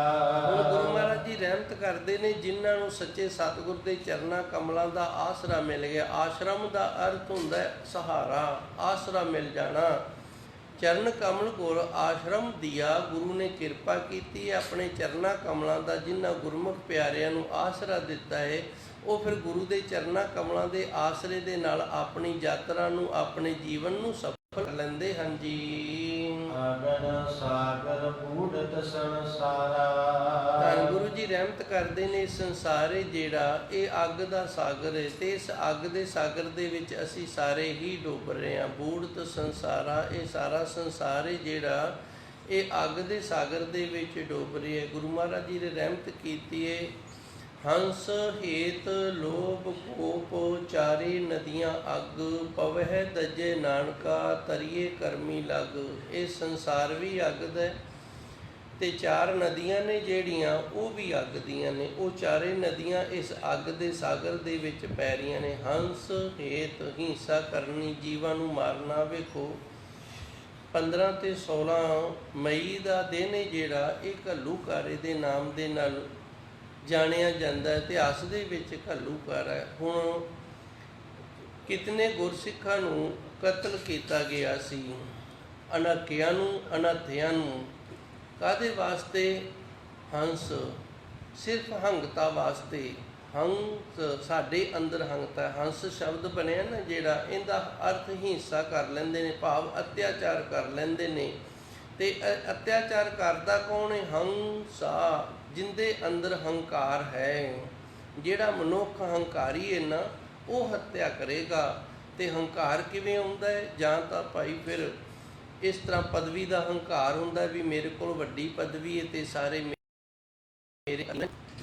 ਹੁਣ ਗੁਰੂ ਮਹਾਰਾਜ ਜੀ ਰਹਿਮਤ ਕਰਦੇ ਨੇ ਜਿਨ੍ਹਾਂ ਨੂੰ ਸੱਚੇ ਸਤਿਗੁਰ ਦੇ ਚਰਨਾਂ ਕਮਲਾਂ ਦਾ ਆਸਰਾ ਮਿਲ ਗਿਆ। ਆਸ਼ਰਮ ਦਾ ਅਰਥ ਹੁੰਦਾ ਹੈ ਸਹਾਰਾ, ਆਸਰਾ ਮਿਲ ਜਾਣਾ। ਚਰਨ ਕਮਲ ਗੁਰ ਆਸ਼ਰਮ ਦੀਆ, ਗੁਰੂ ਨੇ ਕਿਰਪਾ ਕੀਤੀ ਹੈ ਆਪਣੇ ਚਰਨਾਂ ਕਮਲਾਂ ਦਾ, ਜਿਨ੍ਹਾਂ ਗੁਰਮੁਖ ਪਿਆਰਿਆਂ ਨੂੰ ਆਸਰਾ ਦਿੱਤਾ ਹੈ, ਉਹ ਫਿਰ ਗੁਰੂ ਦੇ ਚਰਨਾਂ ਕਮਲਾਂ ਦੇ ਆਸਰੇ ਦੇ ਨਾਲ ਆਪਣੀ ਯਾਤਰਾ ਨੂੰ, ਆਪਣੇ ਜੀਵਨ ਨੂੰ ਸਫਲ ਕਰ ਲੈਂਦੇ ਹਨ ਜੀ। ਅਗਨ ਸਾਗਰ ਬੂੜਤ ਸੰਸਾਰਾ। ਧੰਨ ਗੁਰੂ ਜੀ ਰਹਿਮਤ ਕਰਦੇ ਨੇ, ਸੰਸਾਰ ਹੈ ਜਿਹੜਾ ਇਹ ਅੱਗ ਦਾ ਸਾਗਰ ਹੈ, ਤੇ ਇਸ ਅੱਗ ਦੇ ਸਾਗਰ ਦੇ ਵਿੱਚ ਅਸੀਂ ਸਾਰੇ ਹੀ ਡੁੱਬ ਰਹੇ ਹਾਂ। ਬੂੜਤ ਸੰਸਾਰਾ, ਇਹ ਸਾਰਾ ਸੰਸਾਰ ਹੈ ਜਿਹੜਾ ਇਹ ਅੱਗ ਦੇ ਸਾਗਰ ਦੇ ਵਿੱਚ ਡੁੱਬ ਰਿਹਾ ਹੈ। ਗੁਰੂ ਮਹਾਰਾਜ ਜੀ ਨੇ ਰਹਿਮਤ ਕੀਤੀ ਹੈ। ਹੰਸ ਹੇਤ ਲੋਭ ਕੋਪ ਚਾਰੇ ਨਦੀਆਂ ਅੱਗ, ਪਵਹਿ ਦਜੇ ਨਾਨਕਾ ਤਰੀਏ ਕਰਮੀ ਲੱਗ। ਇਹ ਸੰਸਾਰ ਵੀ ਅੱਗ ਦਾ ਤੇ ਚਾਰ ਨਦੀਆਂ ਨੇ ਜਿਹੜੀਆਂ ਉਹ ਵੀ ਅੱਗ ਦੀਆਂ ਨੇ। ਉਹ ਚਾਰੇ ਨਦੀਆਂ ਇਸ ਅੱਗ ਦੇ ਸਾਗਰ ਦੇ ਵਿੱਚ ਪੈ ਰਹੀਆਂ ਨੇ। ਹੰਸ ਹੇਤ, ਹਿੰਸਾ ਕਰਨੀ, ਜੀਵਾਂ ਨੂੰ ਮਾਰਨਾ। ਵੇਖੋ 15 ਤੇ 16 ਮਈ ਦਾ ਦਿਨ ਹੈ ਜਿਹੜਾ ਇਹ ਘੱਲੂਘਾਰੇ ਦੇ ਨਾਮ ਦੇ ਨਾਲ ਜਾਣਿਆ ਜਾਂਦਾ ਹੈ। ਇਤਿਹਾਸ ਦੇ ਵਿੱਚ ਘੱਲੂਘਾਰਾ ਹੈ। ਹੁਣ ਕਿਤਨੇ ਗੁਰਸਿੱਖਾਂ ਨੂੰ ਕਤਲ ਕੀਤਾ ਗਿਆ ਸੀ, ਅਨਾਕਿਆਂ ਨੂੰ, ਅਨਾਥਿਆਂ ਨੂੰ। ਕਾਹਦੇ ਵਾਸਤੇ? ਹੰਸ, ਸਿਰਫ ਹੰਗਤਾ ਵਾਸਤੇ। ਹੰਸ, ਸਾਡੇ ਅੰਦਰ ਹੰਗਤਾ। ਹੰਸ ਸ਼ਬਦ ਬਣਿਆ ਨਾ ਜਿਹੜਾ, ਇਹਦਾ ਅਰਥ ਹਿੰਸਾ ਕਰ ਲੈਂਦੇ ਨੇ, ਭਾਵ ਅਤਿਆਚਾਰ ਕਰ ਲੈਂਦੇ ਨੇ। ਤੇ ਅਤਿਆਚਾਰ ਕਰਦਾ ਕੌਣ ਹੈ? ਹੰਸਾ, ਜਿੰਦੇ ਅੰਦਰ ਹੰਕਾਰ ਹੈ। ਜਿਹੜਾ ਮਨੁੱਖ ਹੰਕਾਰੀ ਹੈ ਨਾ, ਉਹ ਹੱਤਿਆ ਕਰੇਗਾ। ਤੇ ਹੰਕਾਰ ਕਿਵੇਂ ਆਉਂਦਾ ਹੈ? ਜਾਂ ਤਾਂ ਭਾਈ ਫਿਰ ਇਸ ਤਰ੍ਹਾਂ ਪਦਵੀ ਦਾ ਹੰਕਾਰ ਹੁੰਦਾ ਵੀ ਮੇਰੇ ਕੋਲ ਵੱਡੀ ਪਦਵੀ ਹੈ ਤੇ ਸਾਰੇ ਮੇਰੇ,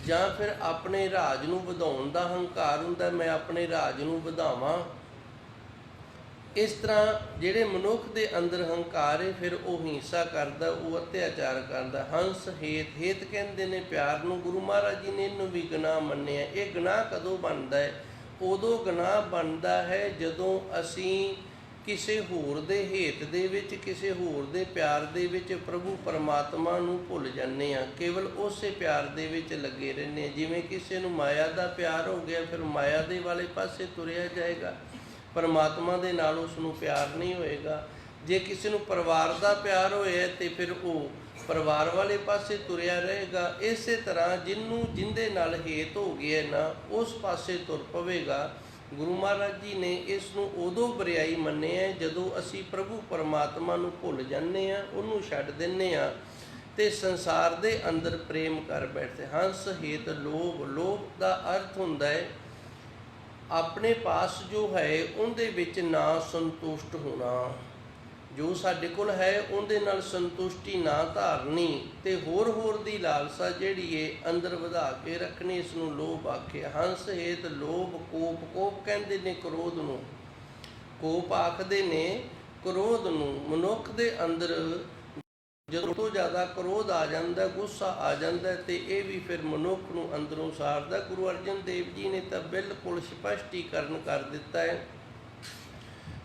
ਜਾਂ ਫਿਰ ਆਪਣੇ ਰਾਜ ਨੂੰ ਵਧਾਉਣ ਦਾ ਹੰਕਾਰ ਹੁੰਦਾ, ਮੈਂ ਆਪਣੇ ਰਾਜ ਨੂੰ ਵਧਾਵਾਂ। ਇਸ ਤਰ੍ਹਾਂ ਜਿਹੜੇ ਮਨੁੱਖ ਦੇ ਅੰਦਰ ਹੰਕਾਰ ਹੈ, ਫਿਰ ਉਹ ਹਿੰਸਾ ਕਰਦਾ, ਉਹ ਅਤਿਆਚਾਰ ਕਰਦਾ। ਹੰਸ ਹੇਤ, ਹੇਤ ਕਹਿੰਦੇ ਨੇ ਪਿਆਰ ਨੂੰ। ਗੁਰੂ ਮਹਾਰਾਜ ਜੀ ਨੇ ਇਹਨੂੰ ਵੀ ਗੁਨਾਹ ਮੰਨਿਆ। ਇਹ ਗੁਨਾਹ ਕਦੋਂ ਬਣਦਾ ਹੈ? ਉਦੋਂ ਗੁਨਾਹ ਬਣਦਾ ਹੈ ਜਦੋਂ ਅਸੀਂ ਕਿਸੇ ਹੋਰ ਦੇ ਹੇਤ ਦੇ ਵਿੱਚ, ਕਿਸੇ ਹੋਰ ਦੇ ਪਿਆਰ ਦੇ ਵਿੱਚ ਪ੍ਰਭੂ ਪਰਮਾਤਮਾ ਨੂੰ ਭੁੱਲ ਜਾਂਦੇ ਹਾਂ, ਕੇਵਲ ਉਸੇ ਪਿਆਰ ਦੇ ਵਿੱਚ ਲੱਗੇ ਰਹਿੰਦੇ ਹਾਂ। ਜਿਵੇਂ ਕਿਸੇ ਨੂੰ ਮਾਇਆ ਦਾ ਪਿਆਰ ਹੋ ਗਿਆ, ਫਿਰ ਮਾਇਆ ਦੇ ਵਾਲੇ ਪਾਸੇ ਤੁਰਿਆ ਜਾਏਗਾ, ਪਰਮਾਤਮਾ ਦੇ ਨਾਲ ਉਸ ਨੂੰ ਪਿਆਰ ਨਹੀਂ ਹੋਏਗਾ। ਜੇ ਕਿਸੇ ਨੂੰ ਪਰਿਵਾਰ ਦਾ ਪਿਆਰ ਹੋਇਆ ਤੇ ਫਿਰ ਉਹ ਪਰਿਵਾਰ ਵਾਲੇ ਪਾਸੇ ਤੁਰਿਆ ਰਹੇਗਾ। ਇਸੇ ਤਰ੍ਹਾਂ ਜਿੰਦੇ ਨਾਲ ਹੇਤ ਹੋ ਗਿਆ ਨਾ, ਉਸ ਪਾਸੇ ਤੁਰ ਪਵੇਗਾ। ਗੁਰੂ ਮਹਾਰਾਜ ਜੀ ਨੇ ਇਸ ਨੂੰ ਉਦੋਂ ਬਰਿਆਈ ਮੰਨਿਆ ਜਦੋਂ ਅਸੀਂ ਪ੍ਰਭੂ ਪਰਮਾਤਮਾ ਨੂੰ ਭੁੱਲ ਜਾਂਦੇ ਹਾਂ, ਉਹਨੂੰ ਛੱਡ ਦਿੰਦੇ ਹਾਂ ਤੇ ਸੰਸਾਰ ਦੇ ਅੰਦਰ ਪ੍ਰੇਮ ਕਰ ਬੈਠਦੇ। ਹੰਸ ਹੇਤ ਲੋਭ, ਲੋਭ ਦਾ ਅਰਥ ਹੁੰਦਾ ਹੈ ਆਪਣੇ ਪਾਸ ਜੋ ਹੈ ਉਹਦੇ ਵਿੱਚ ਨਾ ਸੰਤੁਸ਼ਟ ਹੋਣਾ। ਜੋ ਸਾਡੇ ਕੋਲ ਹੈ ਉਹਦੇ ਨਾਲ ਸੰਤੁਸ਼ਟੀ ਨਾ ਧਾਰਨੀ ਤੇ ਹੋਰ ਦੀ ਲਾਲਸਾ ਜਿਹੜੀ ਏ ਅੰਦਰ ਵਧਾ ਕੇ ਰੱਖਣੀ, ਇਸ ਨੂੰ ਲੋਭ ਆਖਿਆ। ਹੰਸ ਹੇਤ ਲੋਭ ਕੋਪ, ਕੋਪ ਕਹਿੰਦੇ ਨੇ ਕ੍ਰੋਧ ਨੂੰ, ਕੋਪ ਆਖਦੇ ਨੇ ਕ੍ਰੋਧ ਨੂੰ। ਮਨੁੱਖ ਦੇ ਅੰਦਰ ਜਦੋਂ ਤੋਂ ਜ਼ਿਆਦਾ ਕ੍ਰੋਧ ਆ ਜਾਂਦਾ, ਗੁੱਸਾ ਆ ਜਾਂਦਾ ਤੇ ਇਹ ਵੀ ਫਿਰ ਮਨੁੱਖ ਨੂੰ ਅੰਦਰੋਂ ਸਾੜਦਾ। ਗੁਰੂ ਅਰਜਨ ਦੇਵ ਜੀ ਨੇ ਤਾਂ ਬਿਲਕੁਲ ਸਪਸ਼ਟੀਕਰਨ ਕਰ ਦਿੱਤਾ ਹੈ।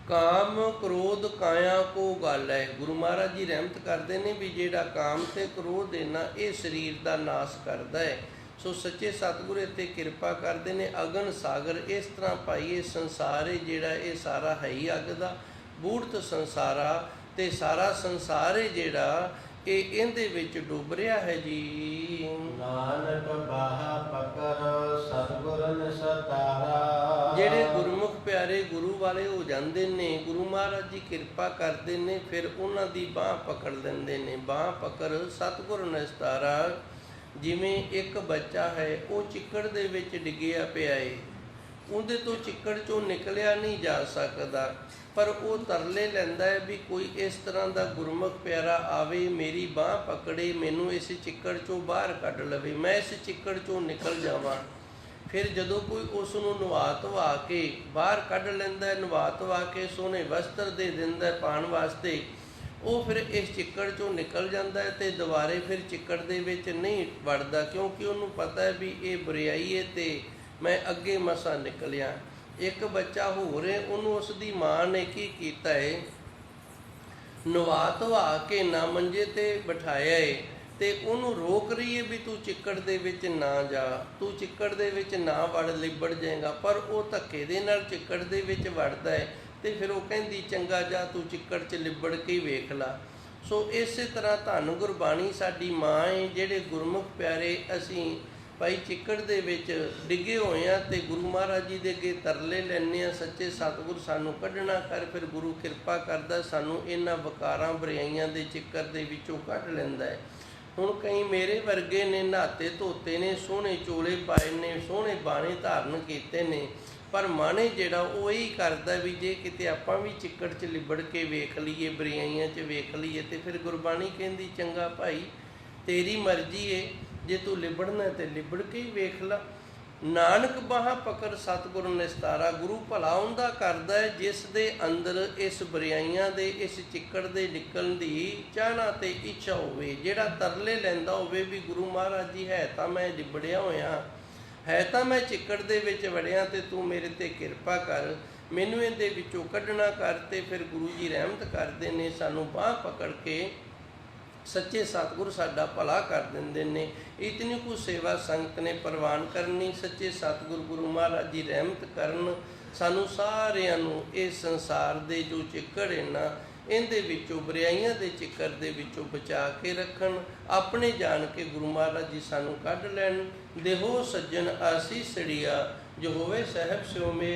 ਕਾਮ ਕ੍ਰੋਧ ਕਾਇਆ ਕੋ ਗੱਲ ਹੈ। ਗੁਰੂ ਮਹਾਰਾਜ ਜੀ ਰਹਿਮਤ ਕਰਦੇ ਨੇ ਵੀ ਜਿਹੜਾ ਕਾਮ ਤੇ ਕ੍ਰੋਧ ਹੈ ਨਾ, ਇਹ ਸਰੀਰ ਦਾ ਨਾਸ ਕਰਦਾ ਹੈ। ਸੋ ਸੱਚੇ ਸਤਿਗੁਰ ਇੱਥੇ ਕਿਰਪਾ ਕਰਦੇ ਨੇ। ਅਗਨ ਸਾਗਰ, ਇਸ ਤਰ੍ਹਾਂ ਭਾਈ ਇਹ ਸੰਸਾਰ ਹੈ ਜਿਹੜਾ, ਇਹ ਸਾਰਾ ਹੈ ਹੀ ਅੱਗ ਦਾ। ਬੂੜਤ ਸੰਸਾਰਾ, ਤੇ ਸਾਰਾ ਸੰਸਾਰ ਹੈ ਜਿਹੜਾ ਇਹ ਇਹਦੇ ਵਿੱਚ ਡੁੱਬ ਰਿਹਾ ਹੈ ਜੀ। ਨਾਨਕ ਬਾਹਾ ਪਕਰ ਸਤਿਗੁਰ ਨਿਸਤਾਰਾ। ਜਿਹੜੇ ਗੁਰਮੁਖ ਪਿਆਰੇ ਗੁਰੂ ਵਾਲੇ ਹੋ ਜਾਂਦੇ ਨੇ, ਗੁਰੂ ਮਹਾਰਾਜ ਜੀ ਕਿਰਪਾ ਕਰਦੇ ਨੇ, ਫਿਰ ਉਹਨਾਂ ਦੀ ਬਾਂਹ ਪਕੜ ਲੈਂਦੇ ਨੇ। ਬਾਂਹ ਪਕੜ ਸਤਿਗੁਰ ਨਿਸਤਾਰਾ। ਜਿਵੇਂ ਇੱਕ ਬੱਚਾ ਹੈ, ਉਹ ਚਿੱਕੜ ਦੇ ਵਿੱਚ ਡਿੱਗਿਆ ਪਿਆ ਏ ਉਹਦੇ ਤੋਂ ਚਿੱਕੜ ਚੋਂ ਨਿਕਲਿਆ ਨਹੀਂ ਜਾ ਸਕਦਾ। ਪਰ ਉਹ ਤਰਲੇ ਲੈਂਦਾ ਹੈ ਵੀ ਕੋਈ ਇਸ ਤਰ੍ਹਾਂ ਦਾ ਗੁਰਮੁਖ ਪਿਆਰਾ ਆਵੇ, ਮੇਰੀ ਬਾਂਹ ਪਕੜੇ, ਮੈਨੂੰ ਇਸ ਚਿੱਕੜ ਚੋਂ ਬਾਹਰ ਕੱਢ ਲਵੇ, ਮੈਂ ਇਸ ਚਿੱਕੜ ਚੋਂ ਨਿਕਲ ਜਾਵਾਂ। ਫਿਰ ਜਦੋਂ ਕੋਈ ਉਸ ਨੂੰ ਨਵਾ ਧਵਾ ਕੇ ਬਾਹਰ ਕੱਢ ਲੈਂਦਾ, ਨਵਾ ਧਵਾ ਕੇ ਸੋਹਣੇ ਵਸਤਰ ਦੇ ਦਿੰਦਾ ਪਾਉਣ ਵਾਸਤੇ, ਉਹ ਫਿਰ ਇਸ ਚਿੱਕੜ ਚੋਂ ਨਿਕਲ ਜਾਂਦਾ ਹੈ ਅਤੇ ਦੁਬਾਰੇ ਫਿਰ ਚਿੱਕੜ ਦੇ ਵਿੱਚ ਨਹੀਂ ਵੜਦਾ, ਕਿਉਂਕਿ ਉਹਨੂੰ ਪਤਾ ਹੈ ਵੀ ਇਹ ਬੁਰਿਆਈ ਹੈ ਅਤੇ ਮੈਂ ਅੱਗੇ ਮਸਾਂ ਨਿਕਲਿਆ। ਇੱਕ ਬੱਚਾ ਹੋਰ ਹੈ, ਉਹਨੂੰ ਉਸ ਦੀ ਮਾਂ ਨੇ ਕੀ ਕੀਤਾ ਹੈ, ਨਵਾ ਧਵਾ ਕੇ ਨਾ ਮੰਜੇ 'ਤੇ ਬਿਠਾਇਆ ਹੈ ਅਤੇ ਉਹਨੂੰ ਰੋਕ ਰਹੀ ਹੈ ਵੀ ਤੂੰ ਚਿੱਕੜ ਦੇ ਵਿੱਚ ਨਾ ਜਾ, ਤੂੰ ਚਿੱਕੜ ਦੇ ਵਿੱਚ ਨਾ ਵੜ, ਲਿਬੜ ਜਾਏਗਾ। ਪਰ ਉਹ ਧੱਕੇ ਦੇ ਨਾਲ ਚਿੱਕੜ ਦੇ ਵਿੱਚ ਵੜਦਾ ਹੈ ਅਤੇ ਫਿਰ ਉਹ ਕਹਿੰਦੀ ਚੰਗਾ ਜਾ, ਤੂੰ ਚਿੱਕੜ 'ਚ ਲਿਬੜ ਕੇ ਵੇਖ ਲਾ। ਸੋ ਇਸੇ ਤਰ੍ਹਾਂ ਧੰਨ ਗੁਰਬਾਣੀ ਸਾਡੀ ਮਾਂ ਹੈ, ਜਿਹੜੇ ਗੁਰਮੁਖ ਪਿਆਰੇ ਅਸੀਂ ਭਾਈ ਚਿੱਕੜ ਦੇ ਵਿੱਚ ਡਿੱਗੇ ਹੋਏ ਹਾਂ ਅਤੇ ਗੁਰੂ ਮਹਾਰਾਜ ਜੀ ਦੇ ਅੱਗੇ ਤਰਲੇ ਲੈਂਦੇ ਹਾਂ, ਸੱਚੇ ਸਤਿਗੁਰ ਸਾਨੂੰ ਕੱਢਣਾ ਕਰ। ਫਿਰ ਗੁਰੂ ਕਿਰਪਾ ਕਰਦਾ, ਸਾਨੂੰ ਇਹਨਾਂ ਵਕਾਰਾਂ ਬੁਰਾਈਆਂ ਦੇ ਚਿੱਕੜ ਦੇ ਵਿੱਚੋਂ ਕੱਢ ਲੈਂਦਾ ਹੈ। ਹੁਣ ਕਈ ਮੇਰੇ ਵਰਗੇ ਨੇ, ਨਹਾਤੇ ਧੋਤੇ ਨੇ, ਸੋਹਣੇ ਚੋਲੇ ਪਾਏ ਨੇ, ਸੋਹਣੇ ਬਾਣੇ ਧਾਰਨ ਕੀਤੇ ਨੇ, ਪਰ ਮਨ ਜਿਹੜਾ ਉਹ ਇਹੀ ਕਰਦਾ ਵੀ ਜੇ ਕਿਤੇ ਆਪਾਂ ਵੀ ਚਿੱਕੜ 'ਚ ਲਿਬੜ ਕੇ ਵੇਖ ਲਈਏ, ਬੁਰਾਈਆਂ 'ਚ ਵੇਖ ਲਈਏ। ਅਤੇ ਫਿਰ ਗੁਰਬਾਣੀ ਕਹਿੰਦੀ ਚੰਗਾ ਭਾਈ ਤੇਰੀ ਮਰਜ਼ੀ ਏ, ਜੇ ਤੂੰ ਲਿਬੜਨਾ ਤੇ ਲਿਬੜ ਕੇ ਹੀ ਵੇਖ ਲਾ। ਨਾਨਕ ਬਾਹਾਂ ਪਕੜ ਸਤਿਗੁਰ ਨਿਸਤਾਰਾ। ਗੁਰੂ ਭਲਾ ਹੁੰਦਾ ਕਰਦਾ ਹੈ ਜਿਸ ਦੇ ਅੰਦਰ ਇਸ ਬੁਰਾਈਆਂ ਦੇ, ਇਸ ਚਿੱਕੜ ਦੇ ਨਿਕਲਣ ਦੀ ਚਾਹਨਾ ਤੇ ਇੱਛਾ ਹੋਵੇ, ਜਿਹੜਾ ਤਰਲੇ ਲੈਂਦਾ ਹੋਵੇ ਵੀ ਗੁਰੂ ਮਹਾਰਾਜ ਜੀ ਹੈ ਤਾਂ ਮੈਂ ਲਿਬੜਿਆ ਹੋਇਆ, ਹੈ ਤਾਂ ਮੈਂ ਚਿੱਕੜ ਦੇ ਵਿੱਚ ਵੜਿਆ ਅਤੇ ਤੂੰ ਮੇਰੇ 'ਤੇ ਕਿਰਪਾ ਕਰ, ਮੈਨੂੰ ਇਹਦੇ ਵਿੱਚੋਂ ਕੱਢਣਾ ਕਰ। ਅਤੇ ਫਿਰ ਗੁਰੂ ਜੀ ਰਹਿਮਤ ਕਰਦੇ ਨੇ, ਸਾਨੂੰ ਬਾਂਹ ਪਕੜ ਕੇ ਸੱਚੇ ਸਤਿਗੁਰ ਸਾਡਾ ਭਲਾ ਕਰ ਦਿੰਦੇ ਨੇ। ਇਤਨੀ ਕੁ ਸੇਵਾ ਸੰਗਤ ਨੇ ਪ੍ਰਵਾਨ ਕਰਨੀ। ਸੱਚੇ ਸਤਿਗੁਰ ਗੁਰੂ ਮਹਾਰਾਜ ਜੀ ਰਹਿਮਤ ਕਰਨ, ਸਾਨੂੰ ਸਾਰਿਆਂ ਨੂੰ ਇਸ ਸੰਸਾਰ ਦੇ ਜੋ ਚਿੱਕੜ ਨਾ, ਇਹਦੇ ਵਿੱਚੋਂ ਬੁਰਾਈਆਂ ਦੇ ਚਿੱਕੜ ਦੇ ਵਿੱਚੋਂ ਬਚਾ ਕੇ ਰੱਖਣ। ਆਪਣੇ ਜਾਣ ਕੇ ਗੁਰੂ ਮਹਾਰਾਜ ਜੀ ਸਾਨੂੰ ਕੱਢ ਲੈਣ। ਦੇਹੋ ਸੱਜਣ ਆਸੀਸੜੀਆ, ਜੋ ਹੋਵੇ ਸਹਿਬ ਸਿਉ ਮੇ।